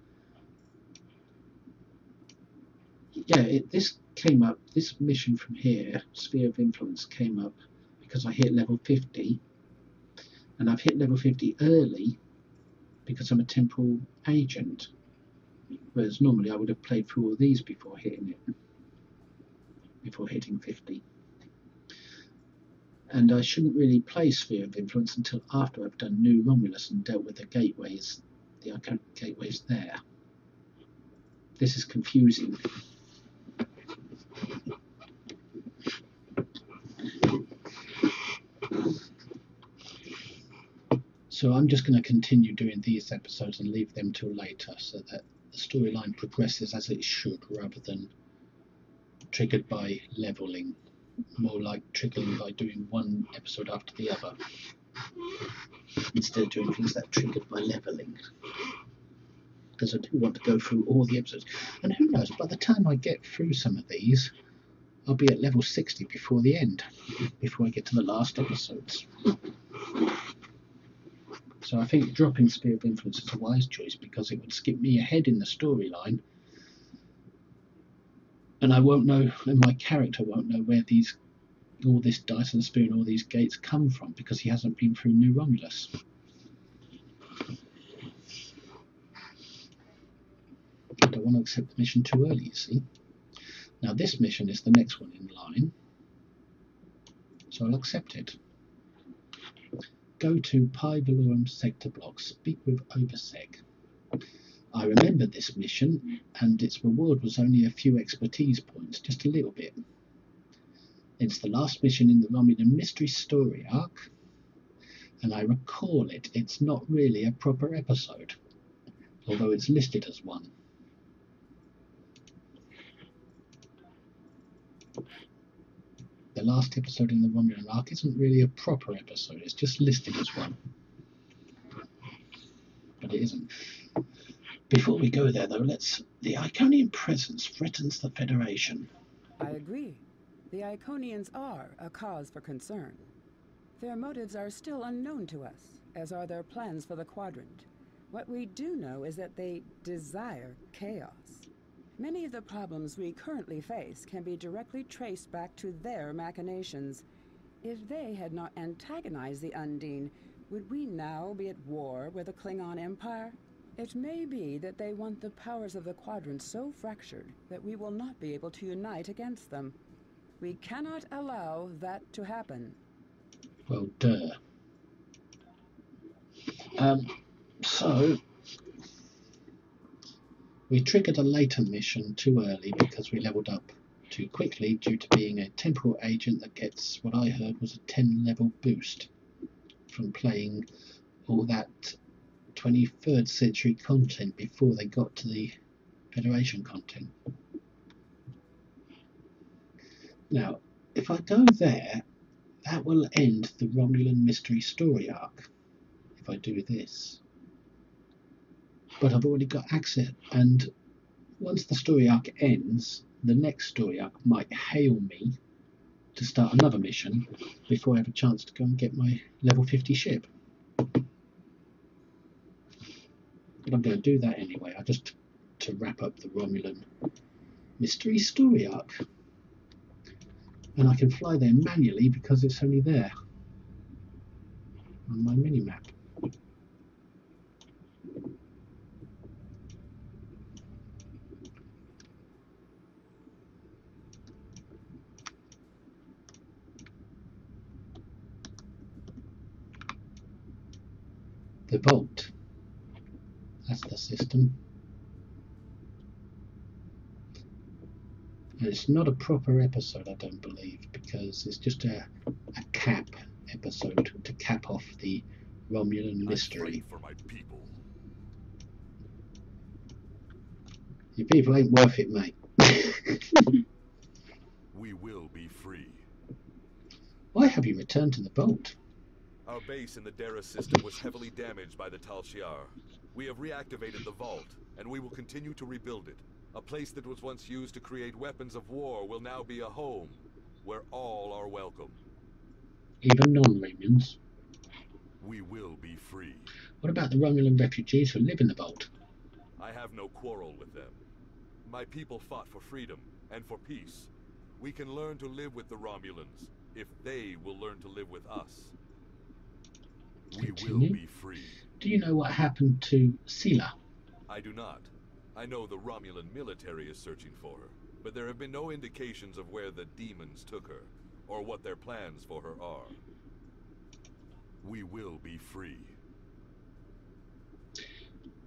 Yeah, this came up, this mission from here, Sphere of Influence, came up because I hit level 50, and I've hit level 50 early because I'm a temporal agent, whereas normally I would have played through all these before hitting it, before hitting 50. And I shouldn't really play Sphere of Influence until after I've done New Romulus and dealt with the gateways, the Iconian gateways there. This is confusing. So I'm just going to continue doing these episodes and leave them till later so that the storyline progresses as it should rather than triggered by leveling. More like triggering by doing one episode after the other instead of doing things that are triggered by leveling, because I do want to go through all the episodes, and who knows, by the time I get through some of these I'll be at level 60 before the end, before I get to the last episodes. So I think dropping Sphere of Influence is a wise choice because it would skip me ahead in the storyline, and I won't know, and my character won't know where these all this Dyson Sphere and all these gates come from, because he hasn't been through New Romulus. I don't want to accept the mission too early, you see. Now this mission is the next one in line, so I'll accept it. Go to Pi Valorum Sector Block, speak with Obersec. I remember this mission, and its reward was only a few expertise points, just a little bit. It's the last mission in the Romulan Mystery story arc, and I recall it. It's not really a proper episode, although it's listed as one. The last episode in the Romulan arc isn't really a proper episode, it's just listed as one. But it isn't. Before we go there, though, the Iconian presence threatens the Federation. I agree. The Iconians are a cause for concern. Their motives are still unknown to us, as are their plans for the Quadrant. What we do know is that they desire chaos. Many of the problems we currently face can be directly traced back to their machinations. If they had not antagonized the Undine, would we now be at war with the Klingon Empire? It may be that they want the powers of the Quadrant so fractured that we will not be able to unite against them. We cannot allow that to happen. Well, duh. So, we triggered a later mission too early because we leveled up too quickly due to being a temporal agent that gets what I heard was a 10 level boost from playing all that 23rd century content before they got to the Federation content. Now, if I go there, that will end the Romulan Mystery story arc, if I do this. But I've already got access, and once the story arc ends, the next story arc might hail me to start another mission before I have a chance to go and get my level 50 ship. But I'm going to do that anyway, just to wrap up the Romulan Mystery story arc. And I can fly there manually because it's only there on my mini-map. The vault. That's the system. And it's not a proper episode, I don't believe, because it's just a cap episode to cap off the Romulan Mystery. For my people. Your people ain't worth it, mate. We will be free. Why have you returned to the vault? Our base in the Dara system was heavily damaged by the Tal'shiar. We have reactivated the vault, and we will continue to rebuild it. A place that was once used to create weapons of war will now be a home, where all are welcome. Even non-Romulans? We will be free. What about the Romulan refugees who live in the vault? I have no quarrel with them. My people fought for freedom and for peace. We can learn to live with the Romulans, if they will learn to live with us. We will be free. Do you know what happened to Sela? I do not. I know the Romulan military is searching for her, but there have been no indications of where the demons took her, or what their plans for her are. We will be free.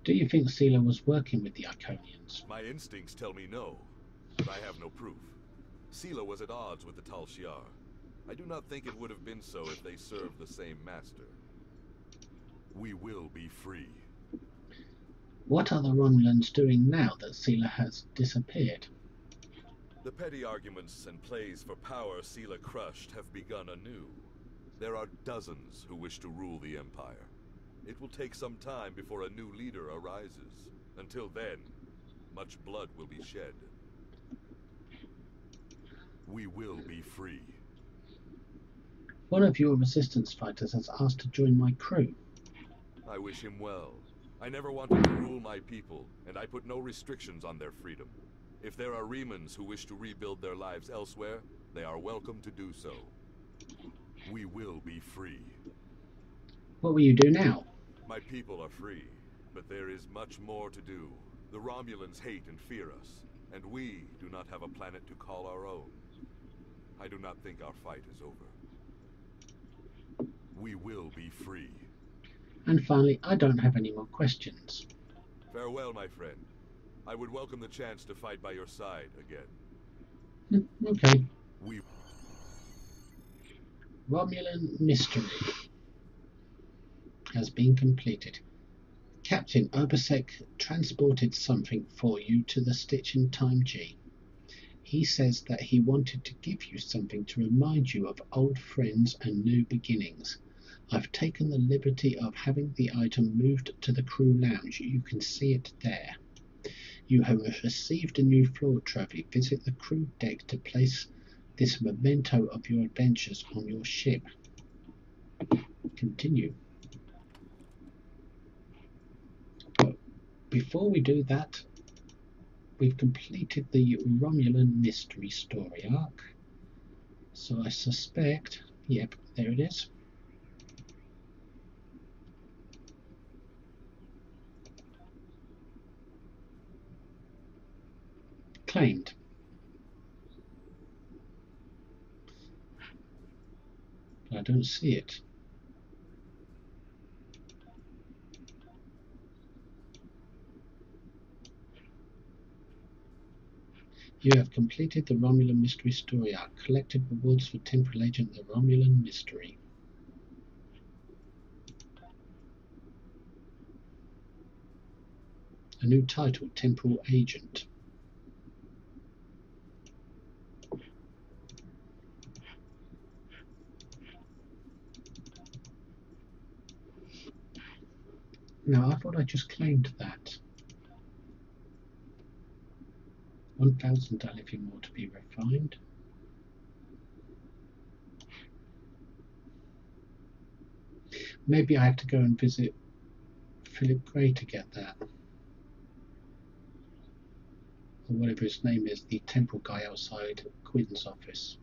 Do you think Sela was working with the Iconians? My instincts tell me no, but I have no proof. Sela was at odds with the Tal'shiar. I do not think it would have been so if they served the same master. We will be free. What are the Romulans doing now that Sela has disappeared? The petty arguments and plays for power Sela crushed have begun anew. There are dozens who wish to rule the Empire. It will take some time before a new leader arises. Until then, much blood will be shed. We will be free. One of your resistance fighters has asked to join my crew. I wish him well. I never wanted to rule my people, and I put no restrictions on their freedom. If there are Remans who wish to rebuild their lives elsewhere, they are welcome to do so. We will be free. What will you do now? My people are free, but there is much more to do. The Romulans hate and fear us, and we do not have a planet to call our own. I do not think our fight is over. We will be free. And finally, I don't have any more questions. Farewell, my friend. I would welcome the chance to fight by your side again. Okay. We... Romulan Mystery has been completed. Captain Obasek transported something for you to the Stitch in Time G. He says that he wanted to give you something to remind you of old friends and new beginnings. I've taken the liberty of having the item moved to the crew lounge. You can see it there. You have received a new floor trophy. Visit the crew deck to place this memento of your adventures on your ship. Continue. But before we do that, we've completed the Romulan Mystery story arc. So I suspect, yep, there it is. Claimed. But I don't see it. You have completed the Romulan Mystery story arc. Collected rewards for Temporal Agent the Romulan Mystery. A new title, Temporal Agent. No, I thought I just claimed that. 1,000 dilithium more to be refined. Maybe I have to go and visit Philip Gray to get that. Or whatever his name is, the temple guy outside Quinn's office.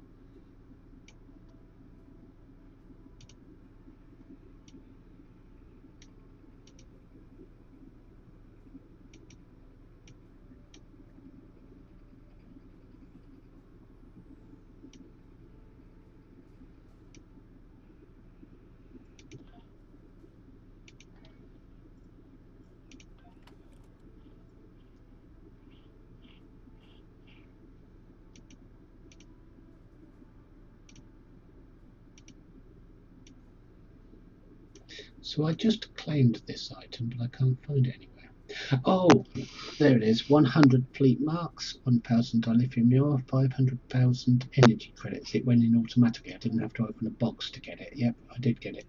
So I just claimed this item, but I can't find it anywhere. Oh, there it is. 100 fleet marks, 1,000 dilithium ore, 500,000 energy credits. It went in automatically. I didn't have to open a box to get it. Yep, I did get it.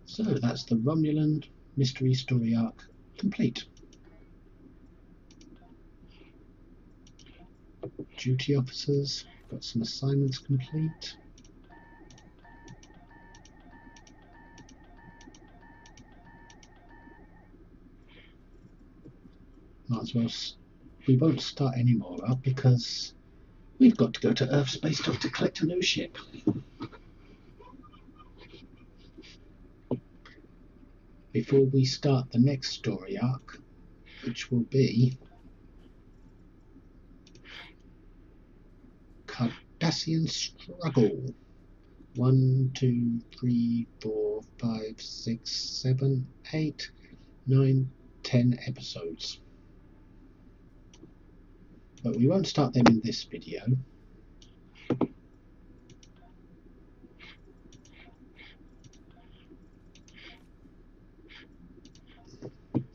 So that's the Romulan Mystery story arc complete. Duty officers, got some assignments complete. Might as well. We won't start any more up because we've got to go to Earth Space Dock to collect a new ship. Before we start the next story arc, which will be Cardassian Struggle. 1, 2, 3, 4, 5, 6, 7, 8, 9, 10 episodes. But we won't start them in this video.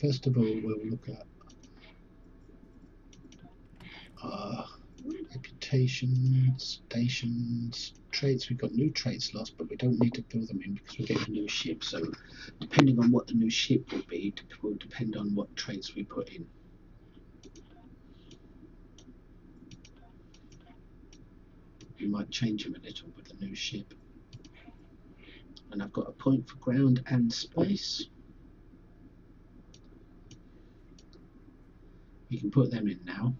First of all, we'll look at reputation, stations, traits. We've got new traits lost, but we don't need to fill them in because we're getting a new ship. So depending on what the new ship will be, will depend on what traits we put in. We might change them a little with the new ship. And I've got a point for ground and space. We can put them in now.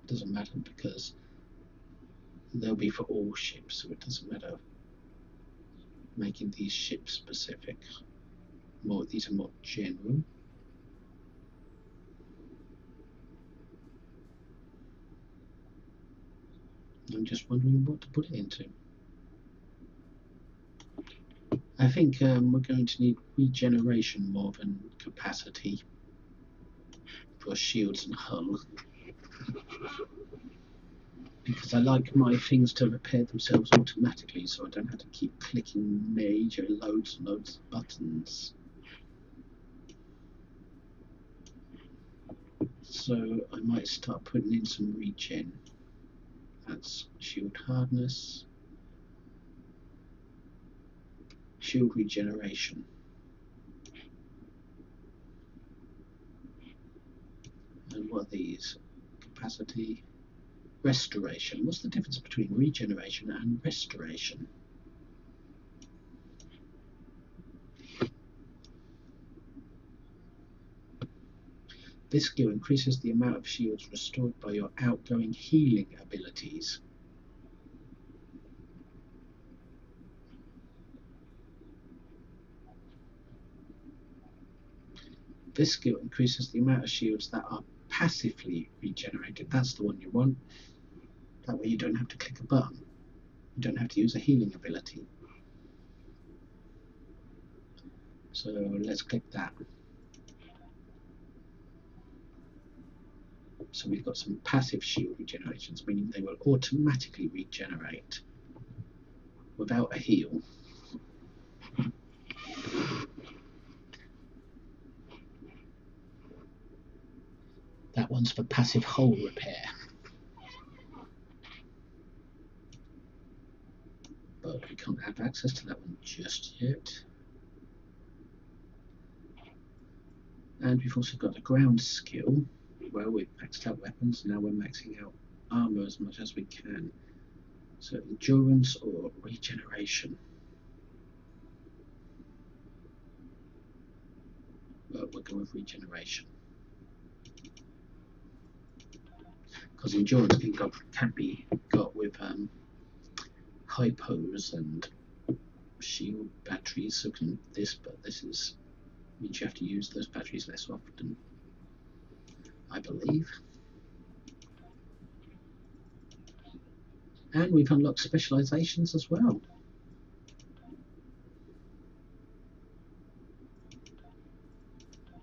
Doesn't matter because they'll be for all ships, so it doesn't matter making these ship specific. These are more general. I'm just wondering what to put it into. I think we're going to need regeneration more than capacity for shields and hull. Because I like my things to repair themselves automatically, so I don't have to keep clicking major loads and loads of buttons. So I might start putting in some regen. That's shield hardness, shield regeneration. And what are these? Capacity, restoration. What's the difference between regeneration and restoration? This skill increases the amount of shields restored by your outgoing healing abilities. This skill increases the amount of shields that are passively regenerated. That's the one you want. That way you don't have to click a button. You don't have to use a healing ability. So let's click that. So we've got some passive shield regenerations, meaning they will automatically regenerate without a heal. That one's for passive hull repair. But we can't have access to that one just yet. And we've also got a ground skill. Well, we've maxed out weapons, now we're maxing out armor as much as we can. So endurance or regeneration. Well, we'll go with regeneration. Because endurance can be got with hypos and shield batteries. So can this, but this means you have to use those batteries less often, I believe. And we've unlocked specializations as well.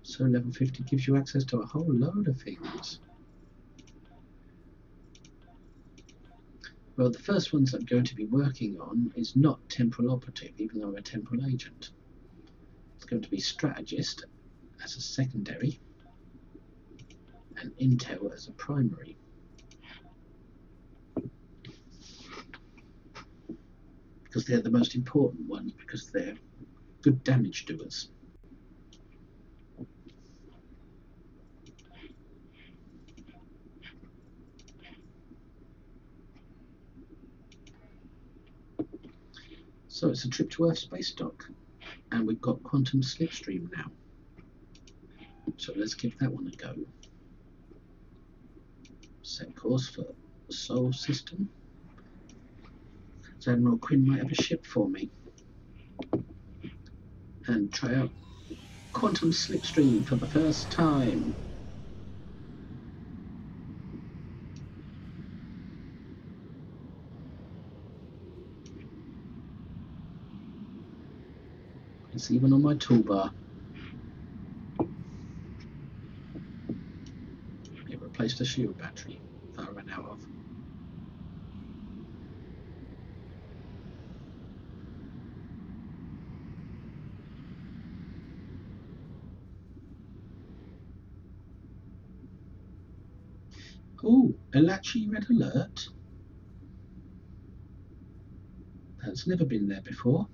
So level 50 gives you access to a whole load of things. Well, the first ones I'm going to be working on is not temporal operative, even though I'm a temporal agent. It's going to be strategist as a secondary and intel as a primary. Because they're the most important ones, because they're good damage doers. So it's a trip to Earth space dock, and we've got quantum slipstream now. So let's give that one a go. Set course for the Sol system. So Admiral Quinn might have a ship for me. And try out quantum slipstream for the first time. It's even on my toolbar. It replaced a shield battery that I ran out of. Oh, Elachi red alert. That's never been there before.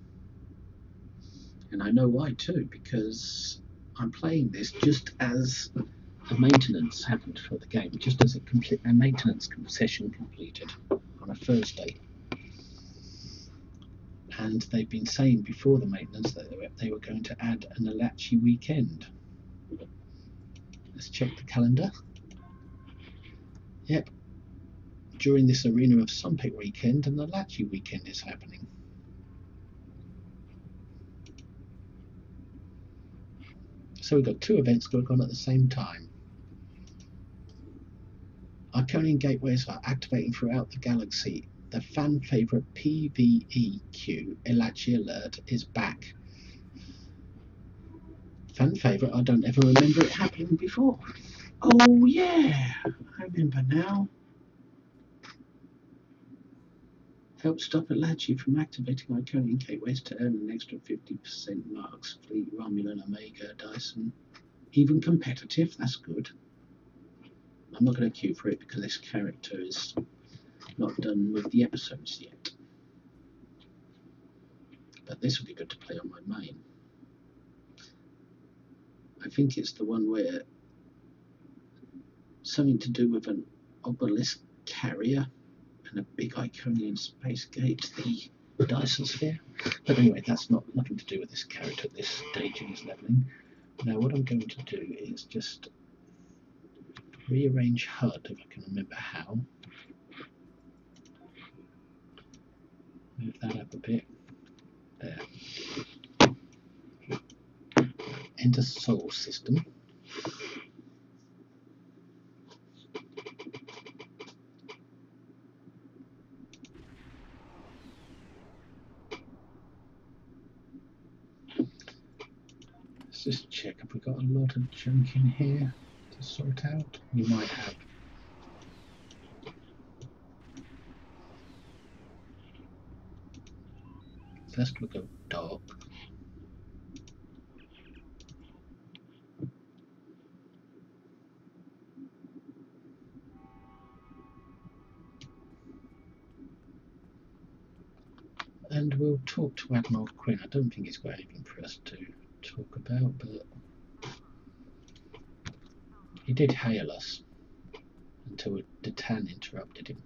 And I know why too, because I'm playing this just as the maintenance happened for the game, just as a maintenance session completed on a Thursday. And they've been saying before the maintenance that they were going to add an Elachi weekend. Let's check the calendar. Yep, during this Arena of Sunpick weekend, and the Lachi weekend is happening. So we've got two events going on at the same time. Iconian gateways are activating throughout the galaxy. The fan favourite PvEQ Elachi alert is back. Fan favourite? I don't ever remember it happening before. Oh yeah, I remember now. Help stop Elachi from activating Iconian gateways to earn an extra 50% marks. Fleet, Romulan, Omega, Dyson. Even competitive, that's good. I'm not going to queue for it because this character is not done with the episodes yet. But this would be good to play on my main. I think it's the one where something to do with an obelisk carrier and a big Iconian space gate, the Dyson sphere. But anyway, that's nothing to do with this character at this stage in his leveling. Now what I'm going to do is just rearrange HUD, if I can remember how. Move that up a bit. There. Enter Soul System. Let's just check if we've got a lot of junk in here to sort out. We might have. Let's look at dog. And we'll talk to Admiral Quinn. I don't think he's got anything for us to talk about, but he did hail us until Detan interrupted him.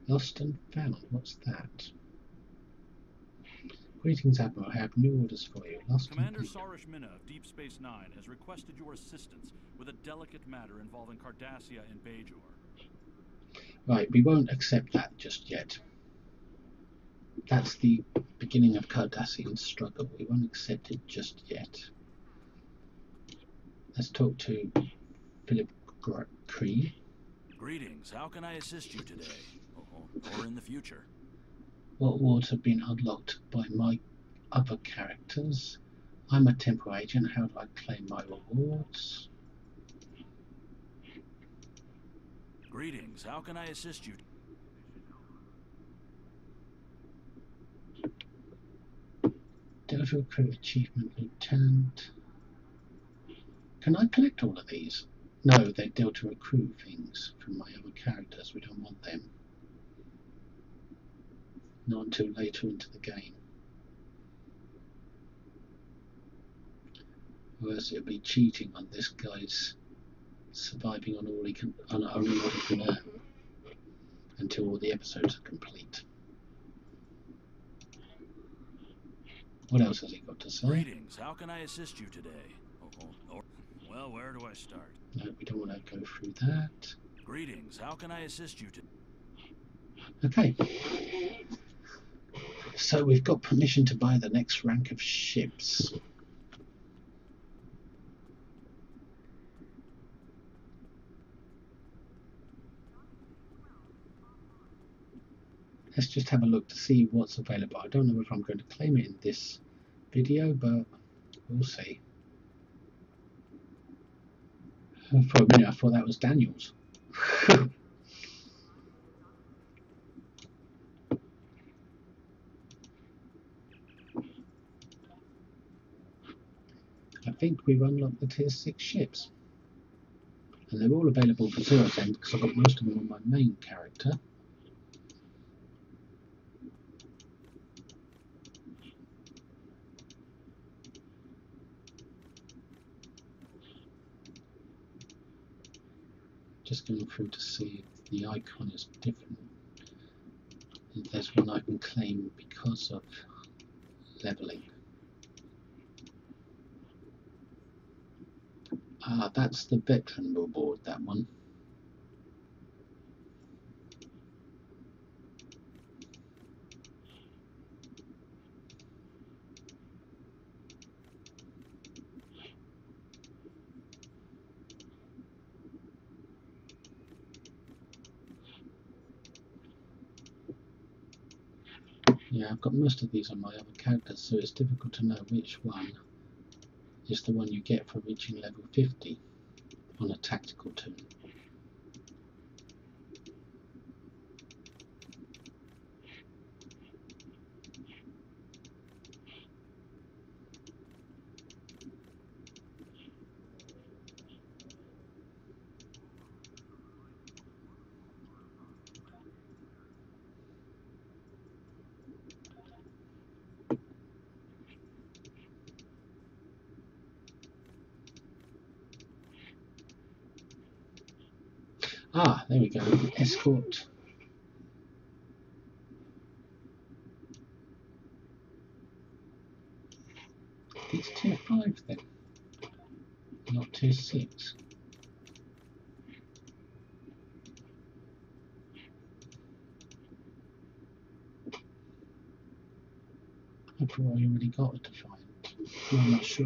Lost and found. What's that? Greetings, Admiral. I have new orders for you. Lost Commander and Sarish Minna of Deep Space Nine has requested your assistance with a delicate matter involving Cardassia and Bajor. Right, we won't accept that just yet. That's the beginning of Cardassian struggle. We won't accept it just yet. Let's talk to Philip Cree. Greetings. How can I assist you today? Or in the future? What wards have been unlocked by my other characters? I'm a temporal agent. How do I claim my rewards? Greetings. How can I assist you? Delphi Crew Achievement Lieutenant. Can I collect all of these? No, they deal to accrue things from my other characters. We don't want them. Not until later into the game. Whereas it'll be cheating on this guy's surviving on all he can, on only what he can earn until all the episodes are complete. What else has he got to say? Greetings. How can I assist you today? Well, where do I start? No, we don't want to go through that. Greetings. How can I assist you today? Okay. So we've got permission to buy the next rank of ships. Let's just have a look to see what's available. I don't know if I'm going to claim it in this video, but we'll see. For a minute I thought that was Daniel's. I think we've unlocked the tier 6 ships. And they're all available for 0 cents because I've got most of them on my main character. Just going through to see if the icon is different. There's one I can claim because of levelling. Ah, that's the veteran reward, that one. Yeah, I've got most of these on my other characters, so it's difficult to know which one is the one you get for reaching level 50 on a tactical toon. Ah, there we go. Escort. It's tier 5 then, not tier 6. I probably already got a Defiant. No, I'm not sure.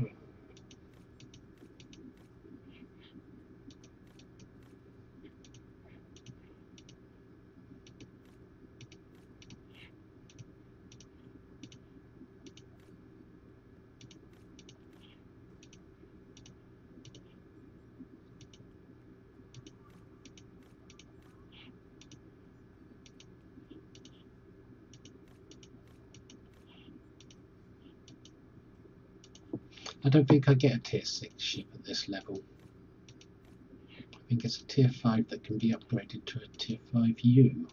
I don't think I get a tier 6 ship at this level. I think it's a tier 5 that can be upgraded to a tier 5U.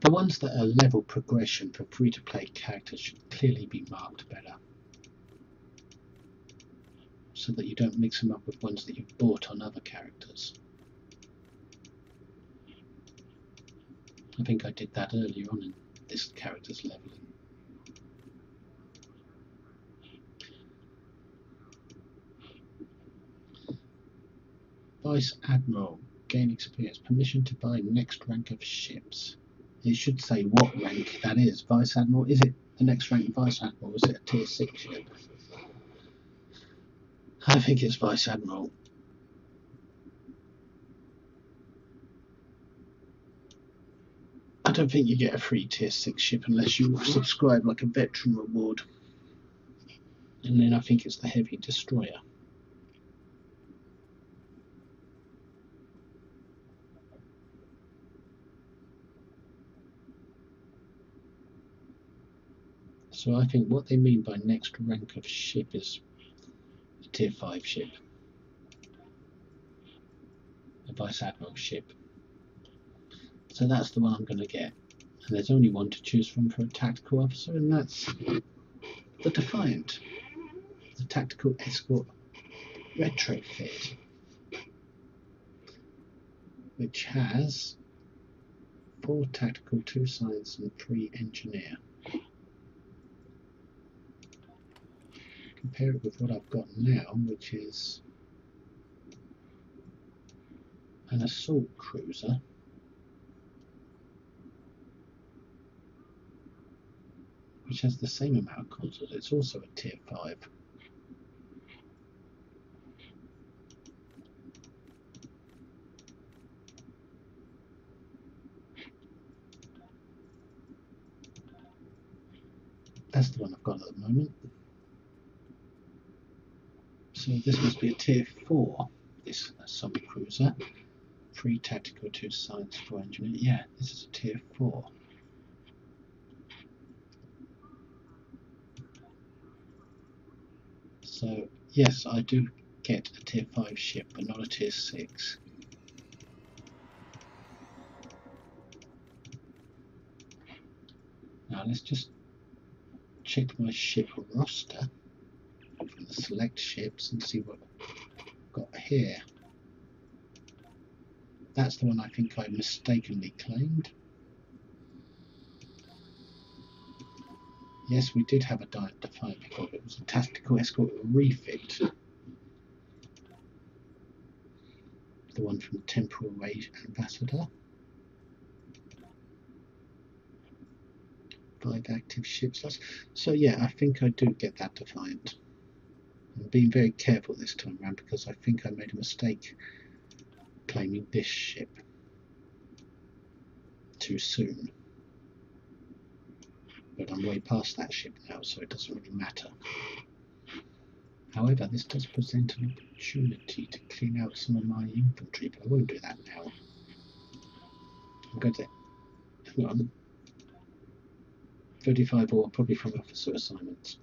The ones that are level progression for free-to-play characters should clearly be marked better, so that you don't mix them up with ones that you've bought on other characters. I think I did that earlier on in this character's leveling. Vice Admiral, gain experience, permission to buy next rank of ships. It should say what rank that is. Vice Admiral, is it the next rank Vice Admiral, or is it a tier 6 ship? I think it's Vice Admiral. I don't think you get a free tier 6 ship unless you subscribe like a veteran reward. And then I think it's the Heavy Destroyer. So I think what they mean by next rank of ship is a tier 5 ship. A Vice Admiral ship. So that's the one I'm going to get. And there's only one to choose from for a tactical officer, and that's the Defiant. The Tactical Escort Retrofit. Which has 4 tactical, 2 science and 3 engineer. Compare it with what I've got now, which is an assault cruiser, which has the same amount of consoles. It's also a tier 5. That's the one I've got at the moment. So this must be a tier 4, this sub cruiser. 3 tactical, 2 science, 4 engineer. Yeah, this is a tier 4. So yes, I do get a tier 5 ship, but not a tier 6. Now let's just check my ship roster from the select ships and see what I've got here. That's the one I think I mistakenly claimed. Yes, we did have a Defiant before, but it was a tactical escort refit. The one from the Temporal Age Ambassador. 5 active ships. So yeah, I think I do get that Defiant. I'm being very careful this time around because I think I made a mistake claiming this ship too soon. But I'm way past that ship now, so it doesn't really matter. However, this does present an opportunity to clean out some of my infantry, but I won't do that now. I'm going to hang on. 35 ore, probably from officer assignments.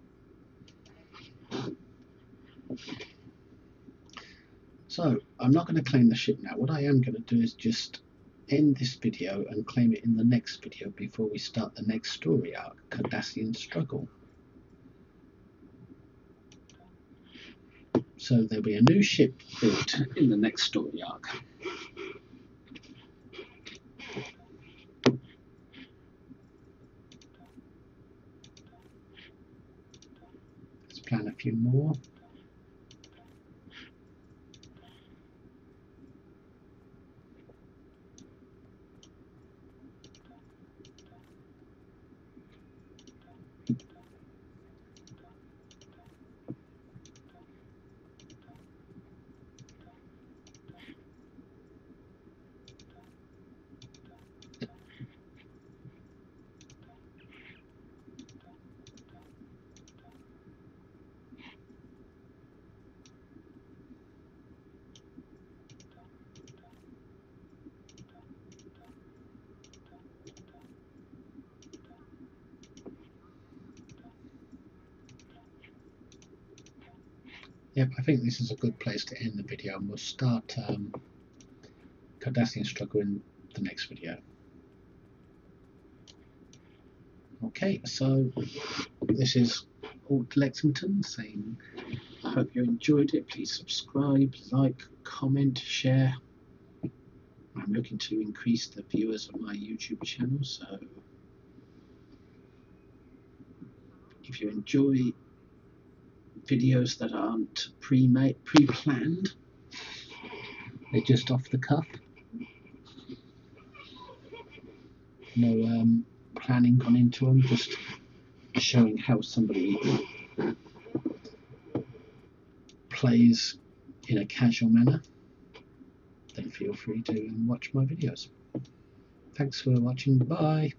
So I'm not going to claim the ship now. What I am going to do is just end this video and claim it in the next video before we start the next story arc, Cardassian Struggle. So there'll be a new ship built in the next story arc. Let's plan a few more. Yep, I think this is a good place to end the video, and we'll start Cardassian Struggle in the next video. Okay, so this is Alt Lexington saying, I hope you enjoyed it. Please subscribe, like, comment, share. I'm looking to increase the viewers of my YouTube channel, so if you enjoy videos that aren't pre-planned, they're just off the cuff, no planning gone into them, just showing how somebody plays in a casual manner, then feel free to watch my videos. Thanks for watching, bye.